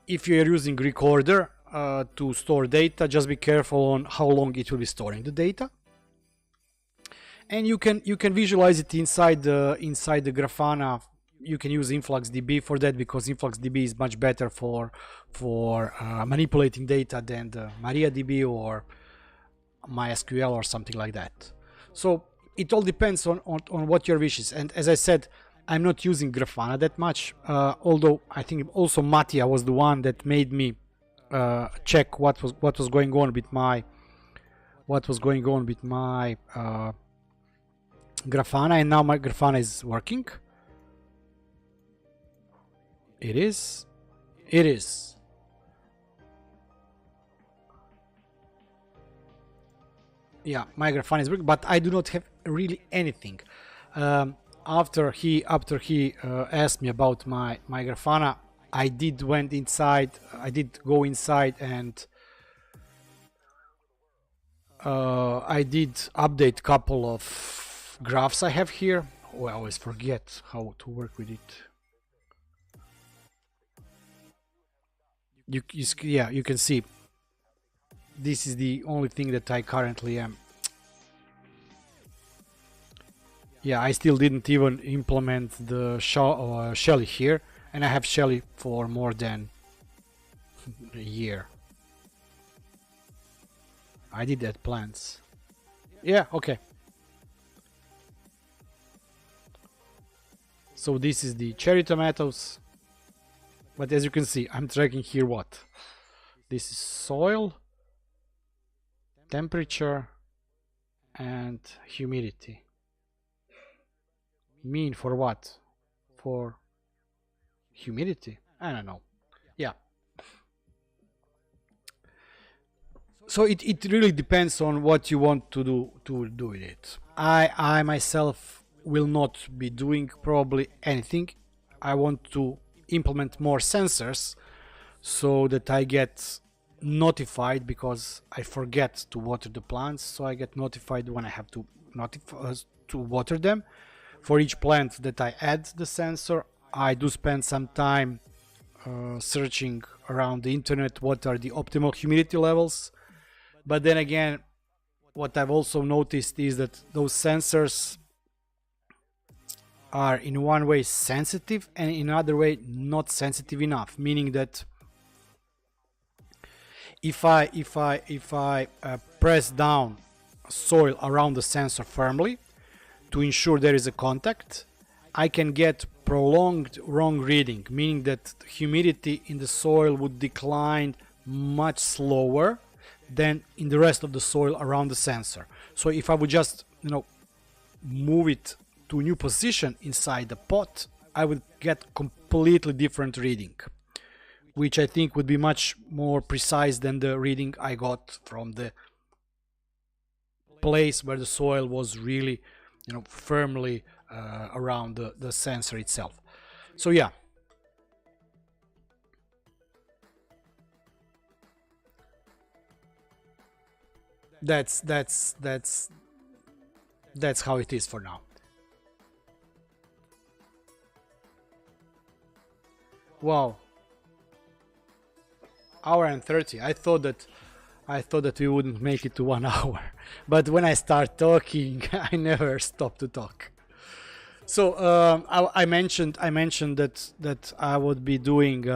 If you're using Recorder to store data, just be careful on how long it will be storing the data. And you can visualize it inside the Grafana. You can use InfluxDB for that, because InfluxDB is much better for manipulating data than the MariaDB or MySQL or something like that. So it all depends on what your wish is. And as I said, I'm not using Grafana that much, although I think also Mattia was the one that made me check what was going on with my Grafana, and now my Grafana is working. It is. Yeah, my Grafana is working, but I do not have really anything. After he asked me about my Grafana, I did go inside and I did update couple of graphs I have here. Oh, I always forget how to work with it. You can see this is the only thing that I currently am. Yeah, I still didn't even implement the Shelly here, and I have Shelly for more than a year. I did add plants. Yeah, okay. So this is the cherry tomatoes. But as you can see, I'm tracking here what? This is soil, temperature, and humidity. Mean for what? For humidity? I don't know. Yeah. So it really depends on what you want to do with it. I myself will not be doing probably anything. I want to implement more sensors so that I get notified, because I forget to water the plants, so I get notified when I have to to water them. For each plant that I add the sensor, I do spend some time searching around the internet what are the optimal humidity levels. But then again, what I've also noticed is that those sensors are in one way sensitive and in another way not sensitive enough, meaning that if I press down soil around the sensor firmly to ensure there is a contact, I can get prolonged wrong reading, meaning that humidity in the soil would decline much slower than in the rest of the soil around the sensor. So if I would just, move it to a new position inside the pot, I would get completely different reading, which I think would be much more precise than the reading I got from the place where the soil was really, firmly around the sensor itself. So yeah. That's how it is for now. Wow. Hour and 30. I thought that we wouldn't make it to 1 hour. But when I start talking, I never stop to talk. So I mentioned that I would be doing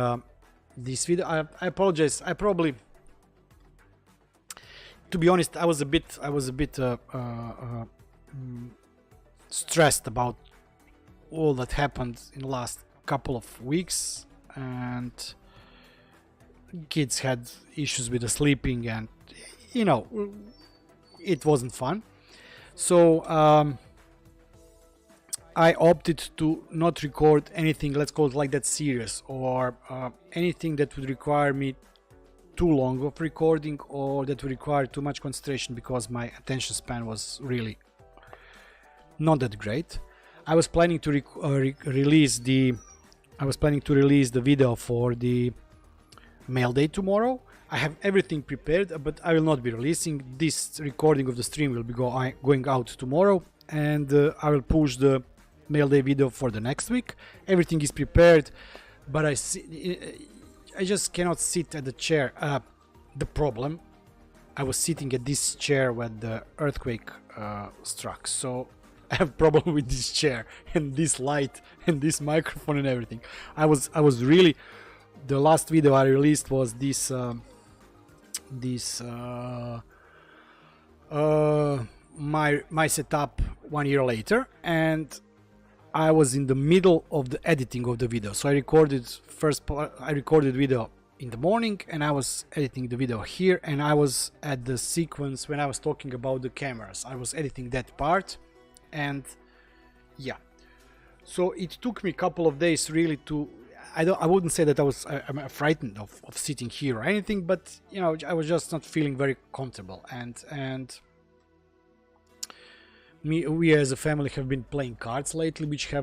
this video. I apologize. I probably, to be honest, I was a bit stressed about all that happened in the last couple of weeks, and kids had issues with the sleeping, and it wasn't fun. So I opted to not record anything, let's call it like that, serious, or anything that would require me too long of recording, or that would require too much concentration, because my attention span was really not that great. I was planning to release the video for the mail day tomorrow. I have everything prepared, but I will not be releasing. This recording of the stream will be going out tomorrow, and I will push the mail day video for the next week. Everything is prepared, but I just cannot sit at the chair. The problem, I was sitting at this chair when the earthquake struck, so I have a problem with this chair and this light and this microphone and everything. I was really, the last video I released was this my setup 1 year later, and I was in the middle of the editing of the video. So I recorded video in the morning, and I was editing the video here, and I was at the sequence when I was talking about the cameras. I was editing that part, and yeah. So it took me a couple of days really to, I wouldn't say that I'm frightened of sitting here or anything, but I was just not feeling very comfortable, and we as a family have been playing cards lately, which I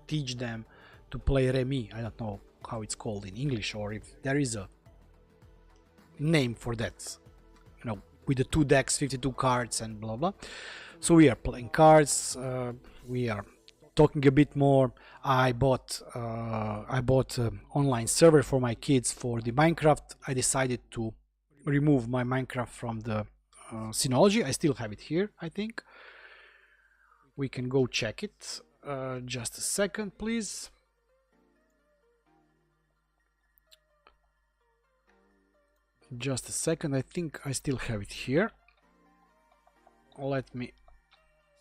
teach them to play Remi. I don't know how it's called in English, or if there is a name for that, with the 2 decks, 52 cards and blah blah. So we are playing cards, we are talking a bit more. I bought an online server for my kids for the Minecraft. I decided to remove my Minecraft from the Synology. I still have it here, I think. We can go check it. Just a second, please. Just a second. I think I still have it here. Let me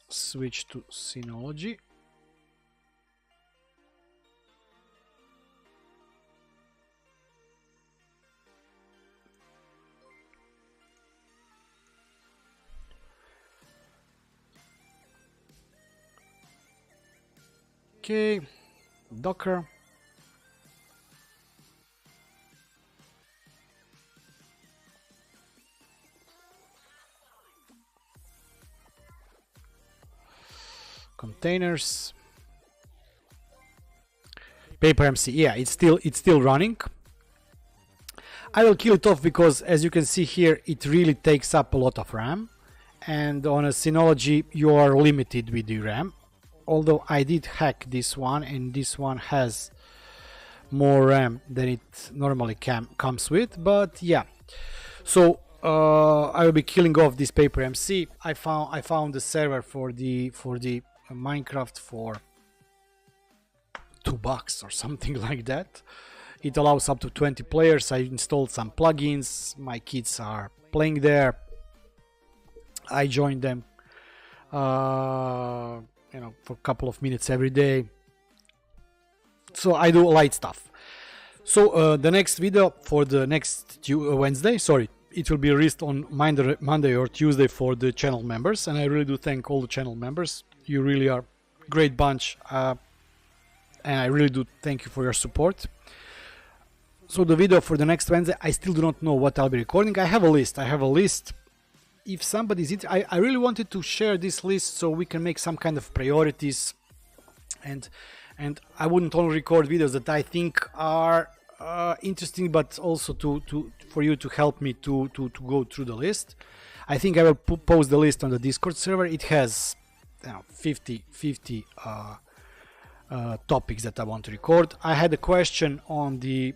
switch to Synology. Okay, Docker. Containers. PaperMC. Yeah, it's still running. I will kill it off because, as you can see here, it really takes up a lot of RAM, and on a Synology you are limited with the RAM. Although I did hack this one, and this one has more RAM than it normally comes with, but yeah. So I will be killing off this PaperMC. I found the server for the Minecraft for $2 or something like that. It allows up to 20 players. I installed some plugins. My kids are playing there. I joined them, you know, for a couple of minutes every day. So I do light stuff. So the next video for the next Wednesday, sorry, it will be released on Monday or Tuesday for the channel members, and I really do thank all the channel members. You really are a great bunch, and I really do thank you for your support. So the video for the next Wednesday, I still do not know what I'll be recording. I have a list. If somebody's interested, I really wanted to share this list so we can make some kind of priorities, and I wouldn't only record videos that I think are interesting, but also for you to help me to go through the list. I think I will post the list on the Discord server. It has, you know, 50 topics that I want to record. I had a question on the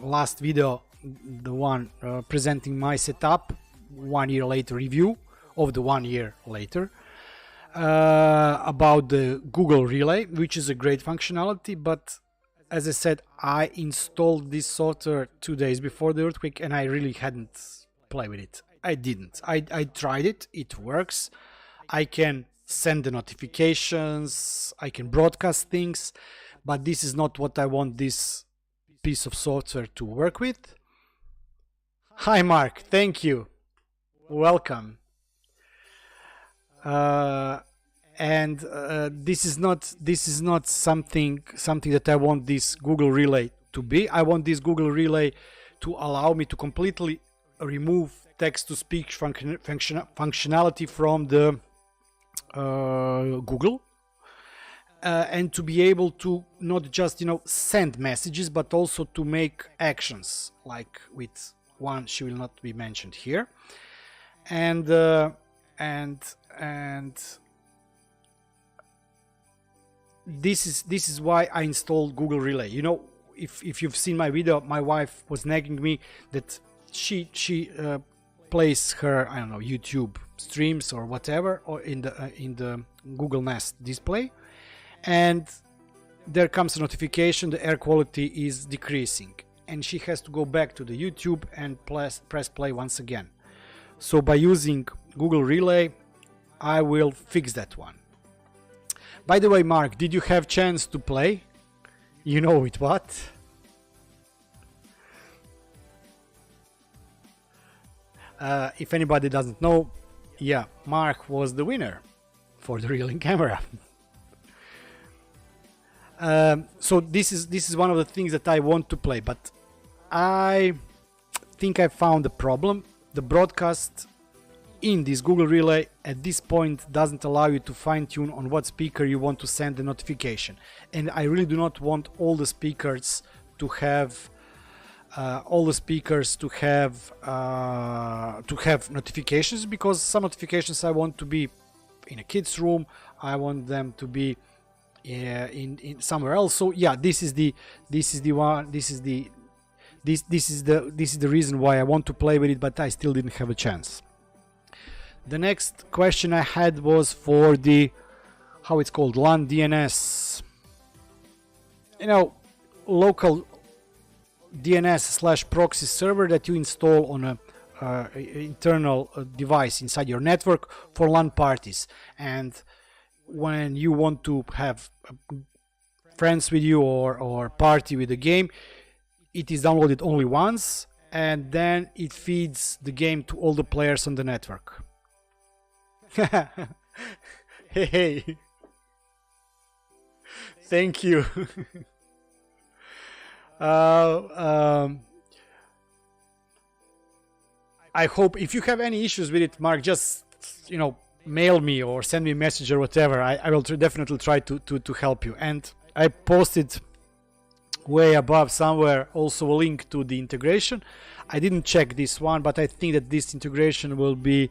last video, the one presenting my setup 1 year later, review of the 1 year later, about the Google Relay, which is a great functionality, but as I said, I installed this software 2 days before the earthquake and I really hadn't played with it. I didn't. I tried it. It works. I can send the notifications, I can broadcast things, but this is not what I want this piece of software to work with. Hi Mark, thank you, welcome. And this is not something that I want this Google Relay to be. I want this Google Relay to allow me to completely remove text-to-speech functionality from the Google, and to be able to not just, you know, send messages, but also to make actions, like with one she will not be mentioned here, and this is why I installed Google Relay. You know, if you've seen my video, my wife was nagging me that she plays her, I don't know, YouTube streams or whatever, or in the Google Nest display, and there comes a notification the air quality is decreasing, and she has to go back to the YouTube and press play once again. So by using Google Relay, I will fix that one. By the way, Mark, did you have chance to play? You know it, what? If anybody doesn't know, yeah, Mark was the winner for the Reolink camera. So this is one of the things that I want to play, but I think I found the problem. The broadcast in this Google Relay at this point doesn't allow you to fine-tune on what speaker you want to send the notification, and I really do not want all the speakers to have notifications, because some notifications I want to be in a kid's room, I want them to be in somewhere else. So yeah, this is the reason why I want to play with it, but I still didn't have a chance. The next question I had was for the, how it's called, LAN DNS. You know, local DNS/proxy server that you install on a internal device inside your network for LAN parties. And when you want to have friends with you or party with the game, it is downloaded only once, and then it feeds the game to all the players on the network. Hey, thank you. I hope if you have any issues with it, Mark, just, you know, mail me or send me a message or whatever. I will definitely try to help you. And I posted way above somewhere also a link to the integration. I didn't check this one, but I think that this integration will be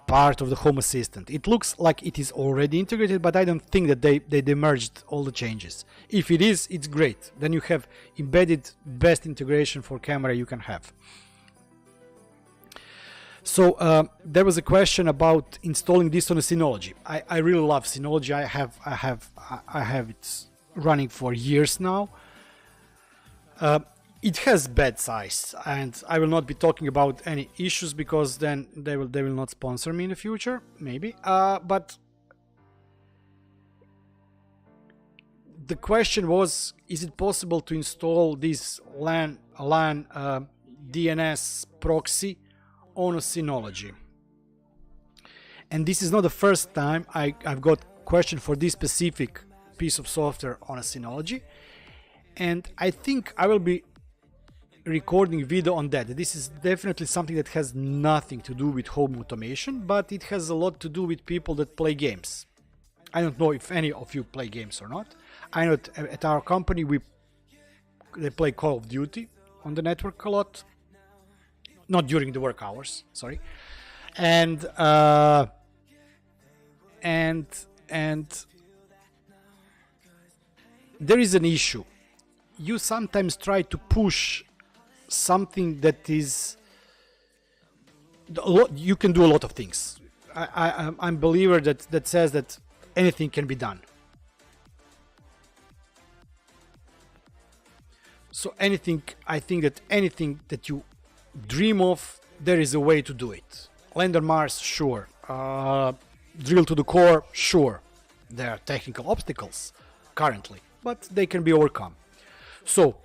part of the Home Assistant. It looks like it is already integrated, but I don't think that they merged all the changes. If it is, it's great. Then you have embedded best integration for camera you can have. So there was a question about installing this on a Synology. I really love Synology. I have it running for years now. It has bad size, and I will not be talking about any issues because then they will not sponsor me in the future, maybe. But the question was, is it possible to install this LAN DNS proxy on a Synology? And this is not the first time I've got question for this specific piece of software on a Synology, and I think I will be recording video on that. This is definitely something that has nothing to do with home automation, but it has a lot to do with people that play games. I don't know if any of you play games or not. I know at our company they play Call of Duty on the network a lot, not during the work hours, sorry. And there is an issue. You sometimes try to push something that is you can do a lot of things. I'm a believer that says that anything can be done. So anything, I think that anything that you dream of, there is a way to do it. Lander Mars, sure. Drill to the core, sure. There are technical obstacles currently, but they can be overcome. So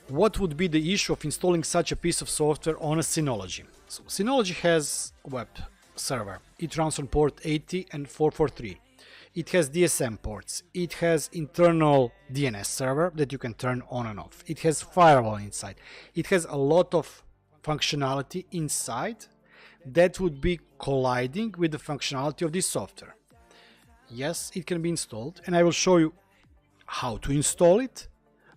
what would be the issue of installing such a piece of software on a Synology? So Synology has a web server. It runs on port 80 and 443. It has DSM ports. It has internal DNS server that you can turn on and off. It has firewall inside. It has a lot of functionality inside that would be colliding with the functionality of this software. Yes, it can be installed, and I will show you how to install it,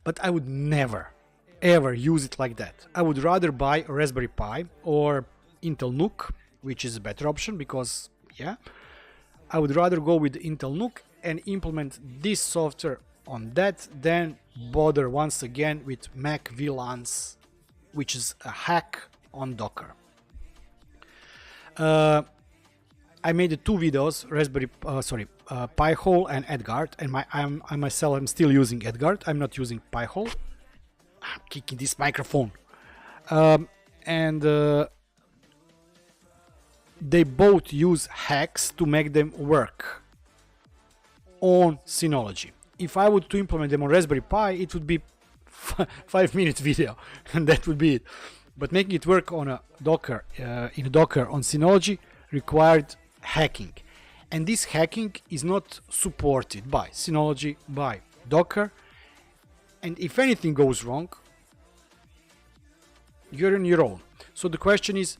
but I would never ever use it like that. I would rather buy a Raspberry Pi or Intel NUC, which is a better option because, yeah, I would rather go with Intel NUC and implement this software on that than bother once again with Mac VLANs, which is a hack on Docker. I made two videos, Pi-hole and Edgard, and I myself am still using Edgard. I'm not using Pi-hole. I'm kicking this microphone. They both use hacks to make them work on Synology. If I would to implement them on Raspberry Pi, it would be 5-minute video, and that would be it. But making it work on a Docker, in a Docker on Synology required hacking, and this hacking is not supported by Synology, by Docker, and if anything goes wrong, you're on your own. So the question is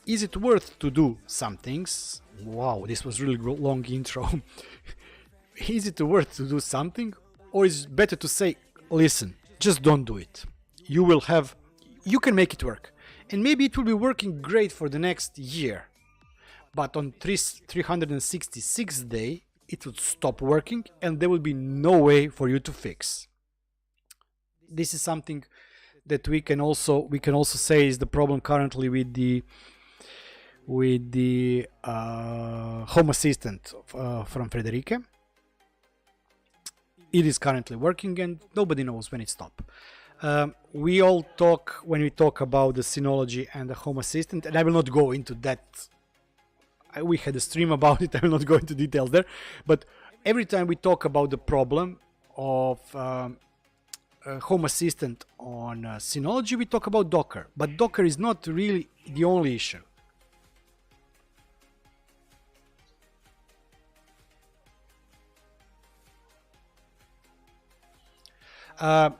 it worth to do some things? Wow, this was really long intro. Is it worth to do something, or is it better to say, listen, just don't do it? You can make it work, and maybe it will be working great for the next year, but on 366th day it would stop working and there will be no way for you to fix. This is something that we can also say is the problem currently with the Home Assistant from Frederica. It is currently working and nobody knows when it stops. We all talk, when we talk about the Synology and the Home Assistant, and I will not go into that. We had a stream about it, I will not go into details there, but every time we talk about the problem of Home Assistant on Synology, we talk about Docker, but Docker is not really the only issue.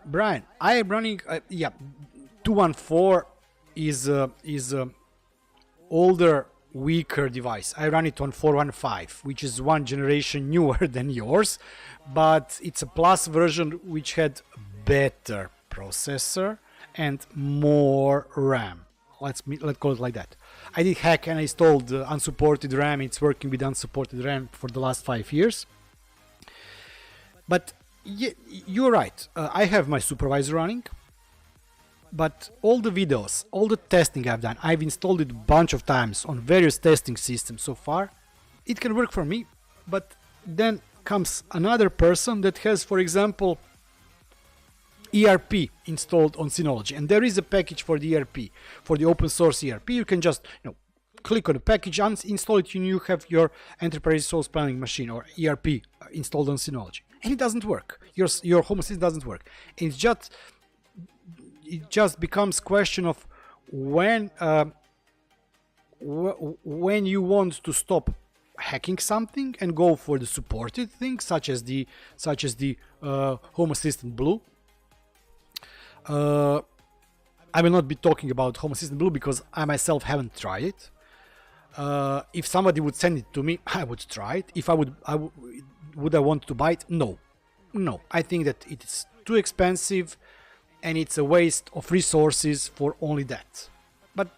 Brian, I am running 214 is older, weaker device. I run it on 415, which is one generation newer than yours, but it's a plus version which had better processor and more RAM. Let's call it like that. I did hack and I installed unsupported RAM. It's working with unsupported RAM for the last 5 years. But you're right. I have my supervisor running, but all the videos, all the testing I've done, I've installed it a bunch of times on various testing systems so far. It can work for me, but then comes another person that has, for example, ERP installed on Synology, and there is a package for the ERP, for the open source ERP. You can just click on the package, install it, and you have your enterprise resource planning machine or ERP installed on Synology. And it doesn't work. Your Home Assistant doesn't work. It just becomes question of when you want to stop hacking something and go for the supported things, such as the Home Assistant Blue. I will not be talking about Home Assistant Blue because I myself haven't tried it. If somebody would send it to me, I would try it. If would I want to buy it? No. I think that it is too expensive and it's a waste of resources for only that. But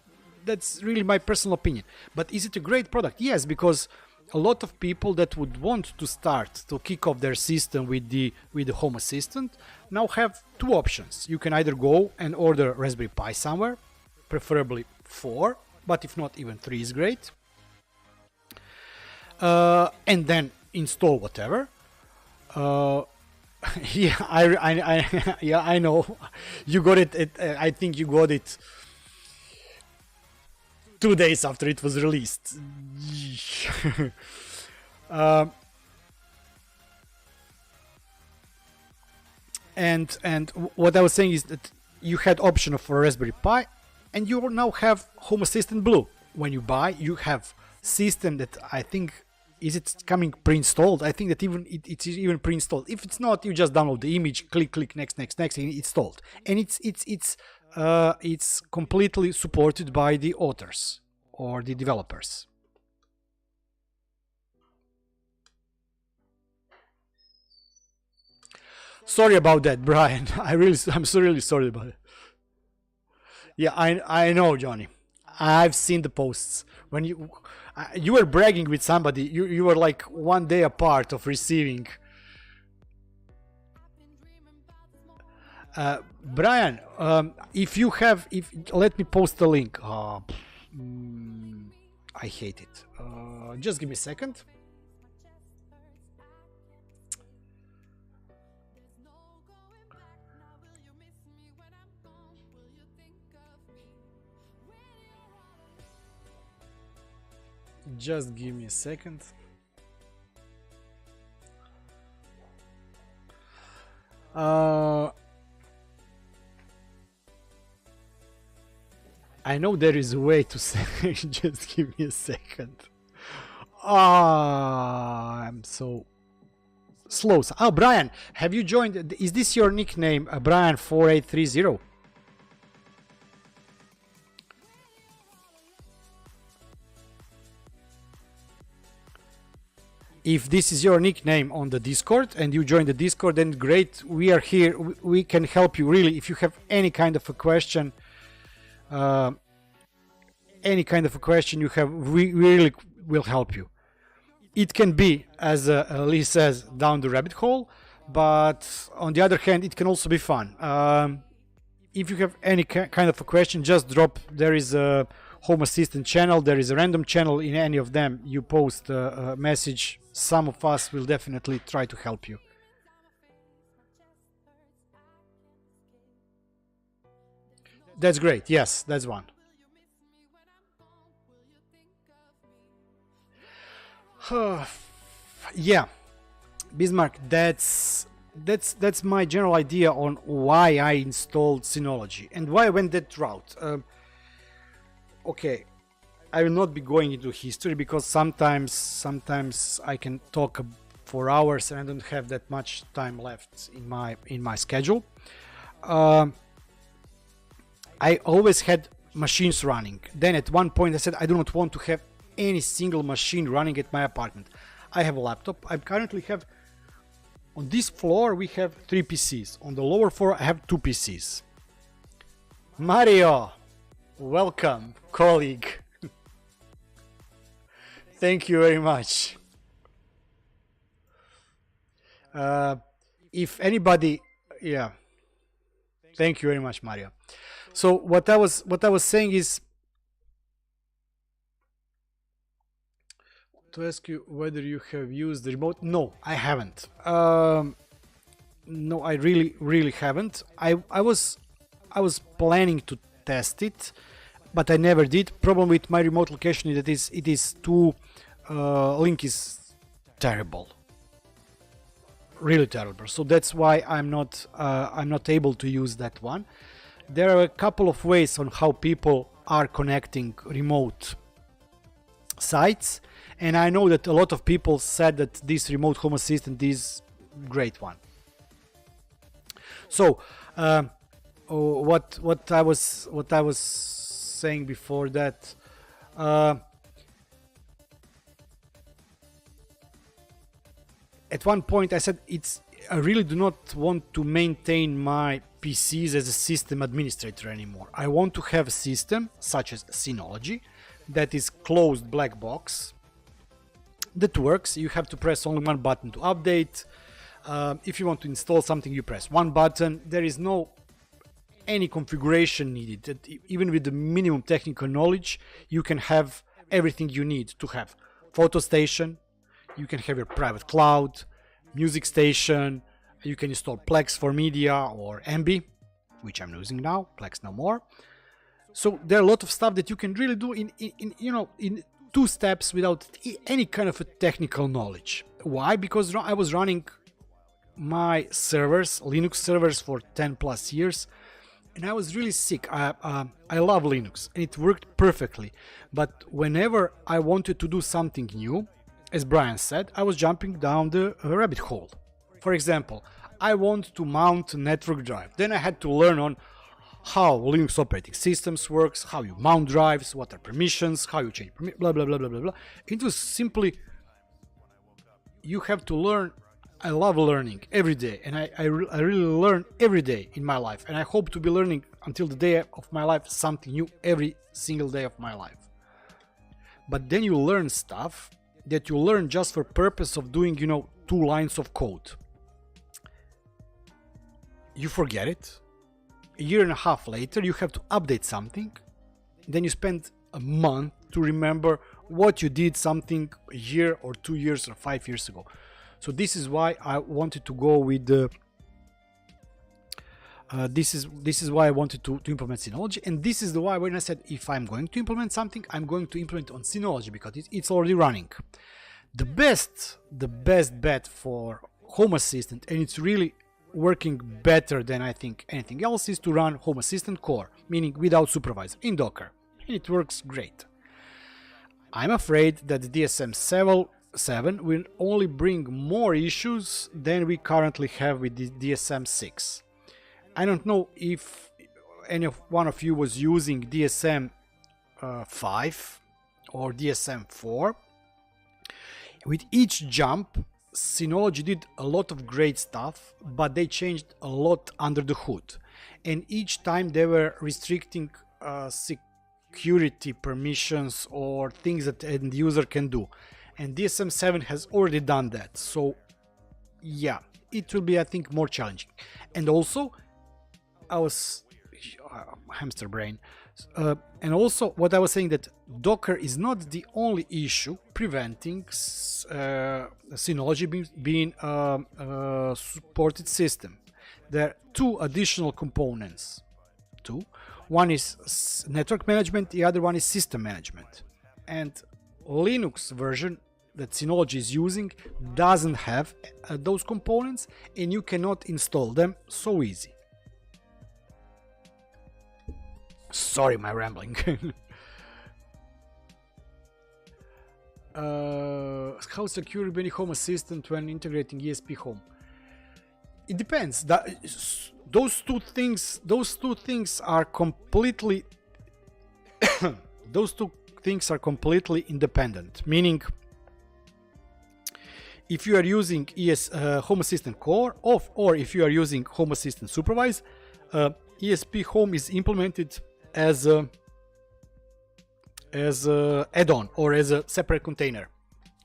that's really my personal opinion. But is it a great product? Yes, because a lot of people that would want to start to kick off their system with the Home Assistant now have two options. You can either go and order Raspberry Pi somewhere, preferably 4, but if not, even 3 is great. And then install whatever. I know you got it. I think you got it 2 days after it was released. And what I was saying is that you had option for Raspberry Pi, and you now have Home Assistant Blue. When you buy, you have system that I think is it coming pre-installed. I think that it's even pre-installed. If it's not, you just download the image, click next, and it's installed. And it's completely supported by the authors or the developers. Sorry about that, Brian. I'm so really sorry about it. Yeah, I know, Johnny. I've seen the posts when you were bragging with somebody. You were like 1 day apart of receiving. Brian, if let me post the link. I hate it. Just give me a second. Just give me a second. I know there is a way to say. Just give me a second. I'm so slow. Oh, Brian, have you joined? Is this your nickname, Brian4830? If this is your nickname on the Discord and you join the Discord, then great. We are here. We can help you really. If you have any kind of a question, you have, we really will help you. It can be, as Lee says, down the rabbit hole, but on the other hand, it can also be fun. if you have any kind of a question, just drop. There is a Home Assistant channel, there is a random channel. In any of them you post a message, some of us will definitely try to help you. That's great. Yes, that's one. Yeah, Bismarck, that's my general idea on why I installed Synology and why I went that route. Okay, I will not be going into history because sometimes I can talk for hours and I don't have that much time left in my schedule. I always had machines running. Then at one point I said I do not want to have any single machine running at my apartment. I have a laptop. I currently have, on this floor we have 3 PCs. On the lower floor I have 2 PCs. Mario, welcome, colleague. Thank you very much. If anybody, yeah, thank you very much, Mario. So what I was saying is to ask you whether you have used the remote. No, I haven't. No, I really haven't. I was planning to test it, but I never did. Problem with my remote location is that it is too link is terrible, really terrible. So that's why I'm not able to use that one. There are a couple of ways on how people are connecting remote sites, and I know that a lot of people said that this remote home assistant is great one. So what I was saying before that, at one point I said I really do not want to maintain my PCs as a system administrator anymore. I want to have a system such as Synology that is closed black box that works. You have to press only one button to update. If you want to install something, you press one button. There is no any configuration needed. That even with the minimum technical knowledge, you can have everything you need to have. Photo station, you can have your private cloud, music station, you can install Plex for media or MB, which I'm using now, Plex no more. So there are a lot of stuff that you can really do in 2 steps without any kind of a technical knowledge. Why? Because I was running my servers, Linux servers, for 10 plus years, and I was really sick. I love Linux and it worked perfectly, but whenever I wanted to do something new, as Brian said, I was jumping down the rabbit hole. For example, I want to mount a network drive. Then I had to learn on how Linux operating systems works, how you mount drives, what are permissions, how you change blah blah blah blah blah blah. It was simply, you have to learn. I love learning every day, and I really learn every day in my life, and I hope to be learning until the day of my life something new every single day of my life. But then you learn stuff that you learn just for purpose of doing 2 lines of code. You forget it. A year and a half later you have to update something, then you spend a month to remember what you did something a year or 2 years or 5 years ago. So this is why I wanted to go with the this is why I wanted to implement Synology, and this is the why when I said if I'm going to implement something, I'm going to implement on Synology because it's already running. The best bet for Home Assistant, and it's really working better than I think anything else, is to run Home Assistant core, meaning without supervisor, in Docker, and it works great. I'm afraid that the DSM-7 will only bring more issues than we currently have with the DSM-6. I don't know if one of you was using DSM-5 or DSM-4. With each jump, Synology did a lot of great stuff, but they changed a lot under the hood, and each time they were restricting security permissions or things that an end user can do, and DSM-7 has already done that. So yeah, it will be, I think, more challenging. And also, I was hamster brain. And also what I was saying, that Docker is not the only issue preventing Synology being a supported system. There are two additional components. One is network management, the other one is system management. And Linux version that Synology is using doesn't have those components, and you cannot install them so easy. Sorry, my rambling. How secure be Home Assistant when integrating ESP Home? It depends. Those two things are completely independent. Meaning, if you are using Home Assistant Core or if you are using Home Assistant Supervise, ESP Home is implemented as a add-on or as a separate container.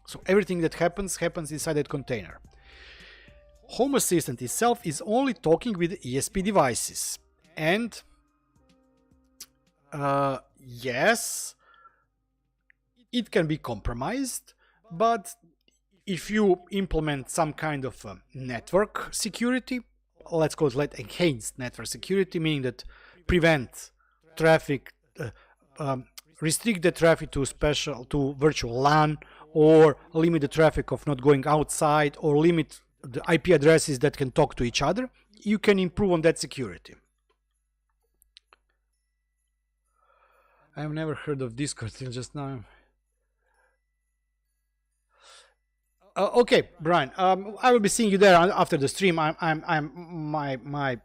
So everything that happens inside that container. Home Assistant itself is only talking with ESP devices, and yes, it can be compromised, but if you implement some kind of network security, let's call it enhanced network security, meaning that prevent traffic, restrict the traffic to virtual LAN, or limit the traffic of not going outside, or limit the IP addresses that can talk to each other, you can improve on that security. I have never heard of Discord till just now. Okay, Brian, I will be seeing you there after the stream. My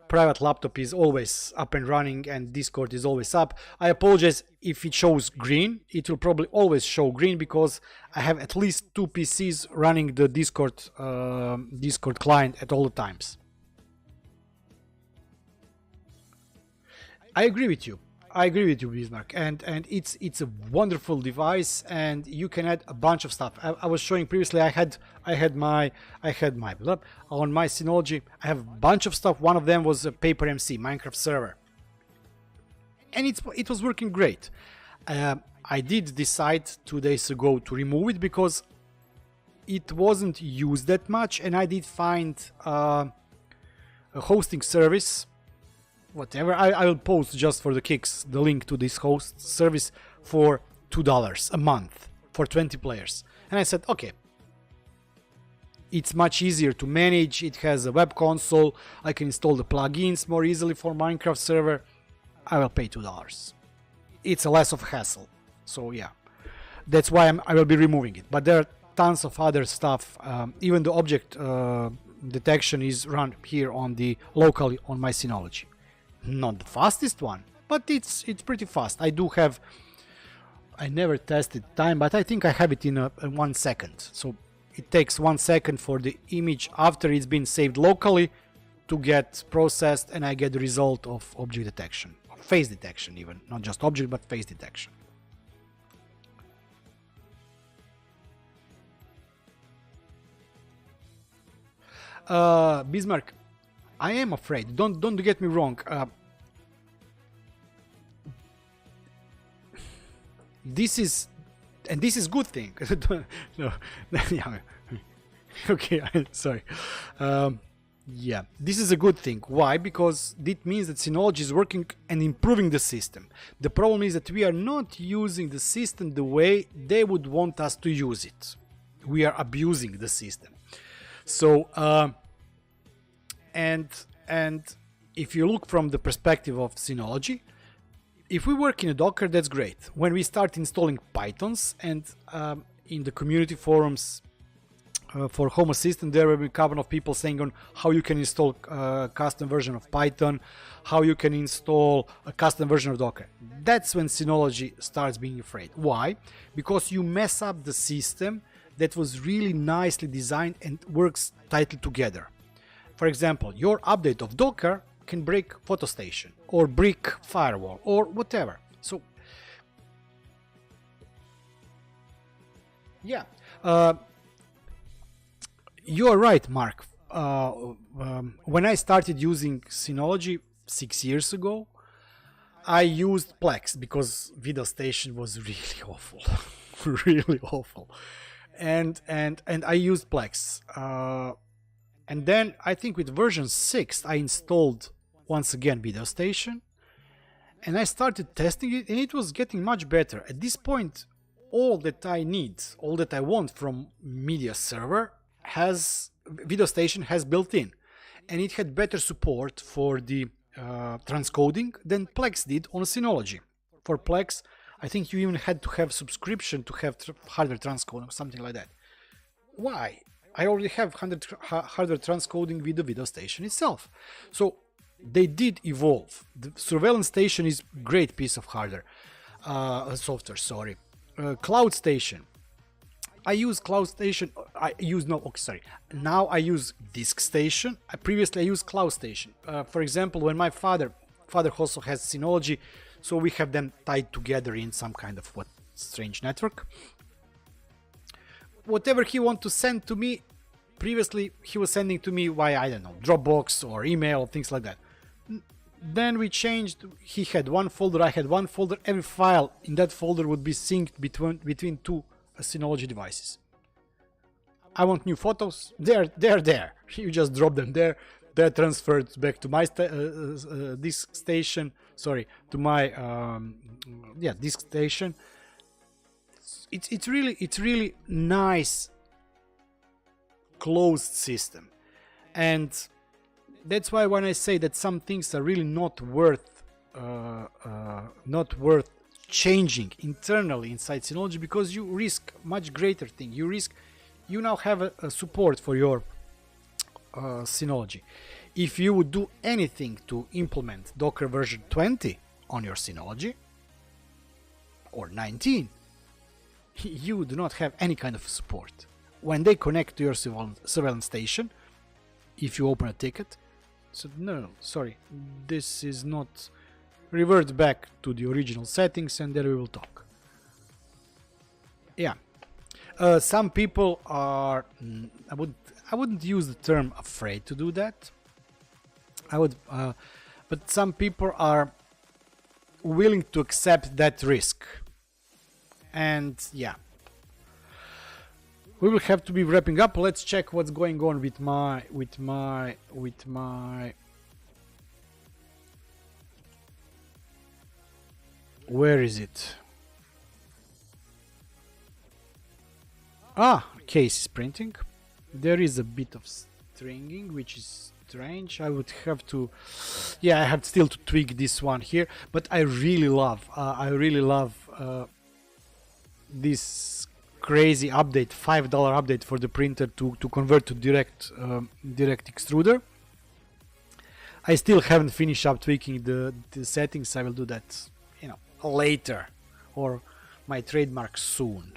private laptop is always up and running, and Discord is always up. I apologize if it shows green. It will probably always show green because I have at least 2 PCs running the Discord client at all the times. I agree with you. Bismarck, and it's a wonderful device, and you can add a bunch of stuff. I was showing previously. I had my on my Synology. I have a bunch of stuff. One of them was a Paper MC Minecraft server, and it was working great. I did decide 2 days ago to remove it because it wasn't used that much, and I did find a hosting service. Whatever, I will post just for the kicks the link to this host service for $2 a month for 20 players. And I said, okay, it's much easier to manage. It has a web console. I can install the plugins more easily for Minecraft server. I will pay $2. It's a less of a hassle. So yeah, that's why I will be removing it. But there are tons of other stuff. Even the object detection is run here on the locally on my Synology. Not the fastest one, but it's pretty fast. I never tested time, but I think I have it in 1 second. So it takes 1 second for the image after it's been saved locally to get processed, and I get the result of object detection, or face detection even, not just object but face detection. Bismarck, I am afraid. Don't get me wrong. This is good thing. No, yeah. Okay, sorry. Yeah, this is a good thing. Why? Because it means that Synology is working and improving the system. The problem is that we are not using the system the way they would want us to use it. We are abusing the system. So, and if you look from the perspective of Synology, if we work in a Docker, that's great. When we start installing Pythons, and in the community forums for Home Assistant, there will be a couple of people saying on how you can install a custom version of Python, how you can install a custom version of Docker. That's when Synology starts being afraid. Why? Because you mess up the system that was really nicely designed and works tightly together. For example, your update of Docker can break PhotoStation or break firewall or whatever. So yeah, you are right, Mark. When I started using Synology, 6 years ago, I used Plex because Video Station was really awful, really awful, and I used Plex. And then I think with version 6 I installed once again Video Station, and I started testing it, and it was getting much better. At this point, all that I need, all that I want from media server Video Station has built in, and it had better support for the transcoding than Plex did on Synology. For Plex, I think you even had to have subscription to have hardware transcoding or something like that. Why? I already have hardware transcoding with the Video Station itself. So they did evolve. The Surveillance Station is a great piece of hardware, software, sorry. Cloud Station. I use Cloud Station. Now I use Disk Station. Previously I used Cloud Station. For example, when my father also has Synology, so we have them tied together in some kind of strange network. Whatever he wants to send to me, previously he was sending to me via, I don't know, Dropbox or email, things like that. Then we changed. He had one folder, I had one folder. Every file in that folder would be synced between two Synology devices. I want new photos. They're there. You just drop them there. They're transferred back to my disk station. Sorry, to my disk station. It's really nice closed system, and that's why when I say that some things are really not worth changing internally inside Synology, because you risk much greater thing. You now have a support for your Synology. If you would do anything to implement Docker version 20 on your Synology or 19, you do not have any kind of support. When they connect to your surveillance station, if you open a ticket, so no, sorry, this is not. Revert back to the original settings, and then we will talk. Yeah, some people are. I wouldn't use the term afraid to do that. But some people are willing to accept that risk. And yeah, we will have to be wrapping up. Let's check what's going on with my where is it? Case is printing. There is a bit of stringing, which is strange. I would have to, I have still to tweak this one here, but I really love this crazy update, $5 update for the printer to convert to direct extruder. I still haven't finished up tweaking the settings. I will do that, later, or my trademark soon.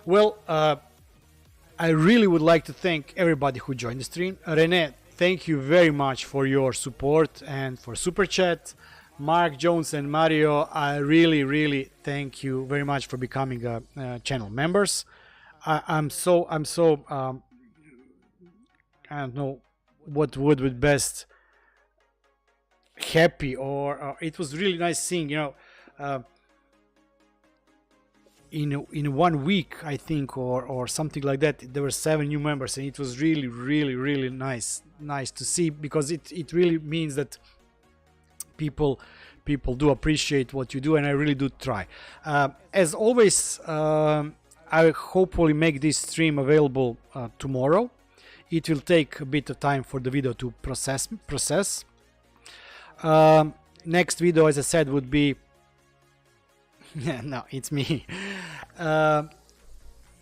Well, I really would like to thank everybody who joined the stream. Rene, thank you very much for your support and for super chat. Mark, Jones, and Mario, I really thank you very much for becoming channel members. I'm so I don't know what word would best, happy, or it was really nice seeing, in 1 week, I think, or something like that, there were 7 new members, and it was really nice to see, because it really means that people do appreciate what you do, and I really do try. As always, I hopefully make this stream available tomorrow. It will take a bit of time for the video to process. Next video, as I said, would be no, it's me.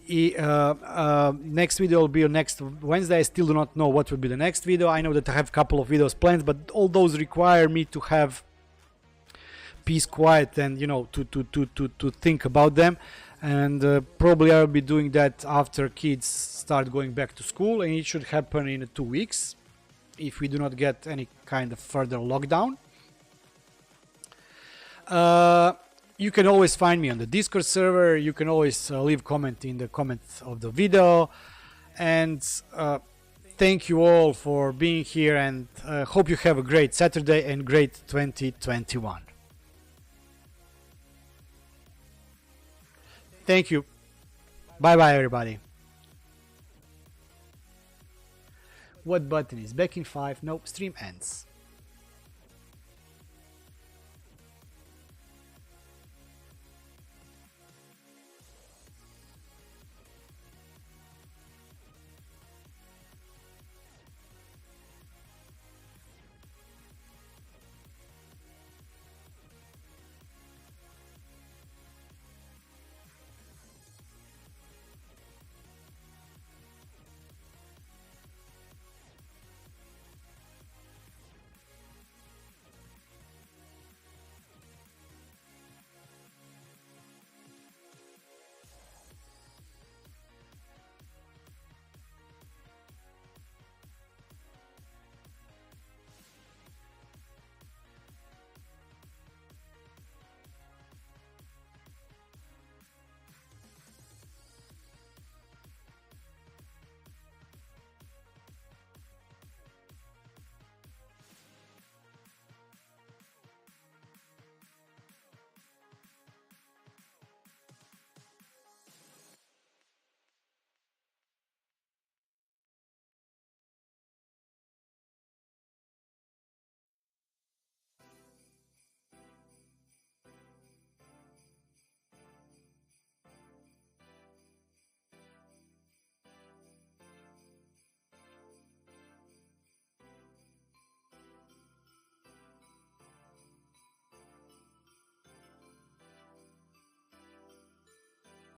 Next video will be on next Wednesday. I still do not know what will be the next video. I know that I have a couple of videos planned, but all those require me to have peace, quiet, and to think about them. And probably I'll be doing that after kids start going back to school, and it should happen in 2 weeks if we do not get any kind of further lockdown. You can always find me on the Discord server. You can always leave comment in the comments of the video. And thank you all for being here, and hope you have a great Saturday and great 2021. Thank you. Bye bye, everybody. What button is back in 5? Nope, stream ends.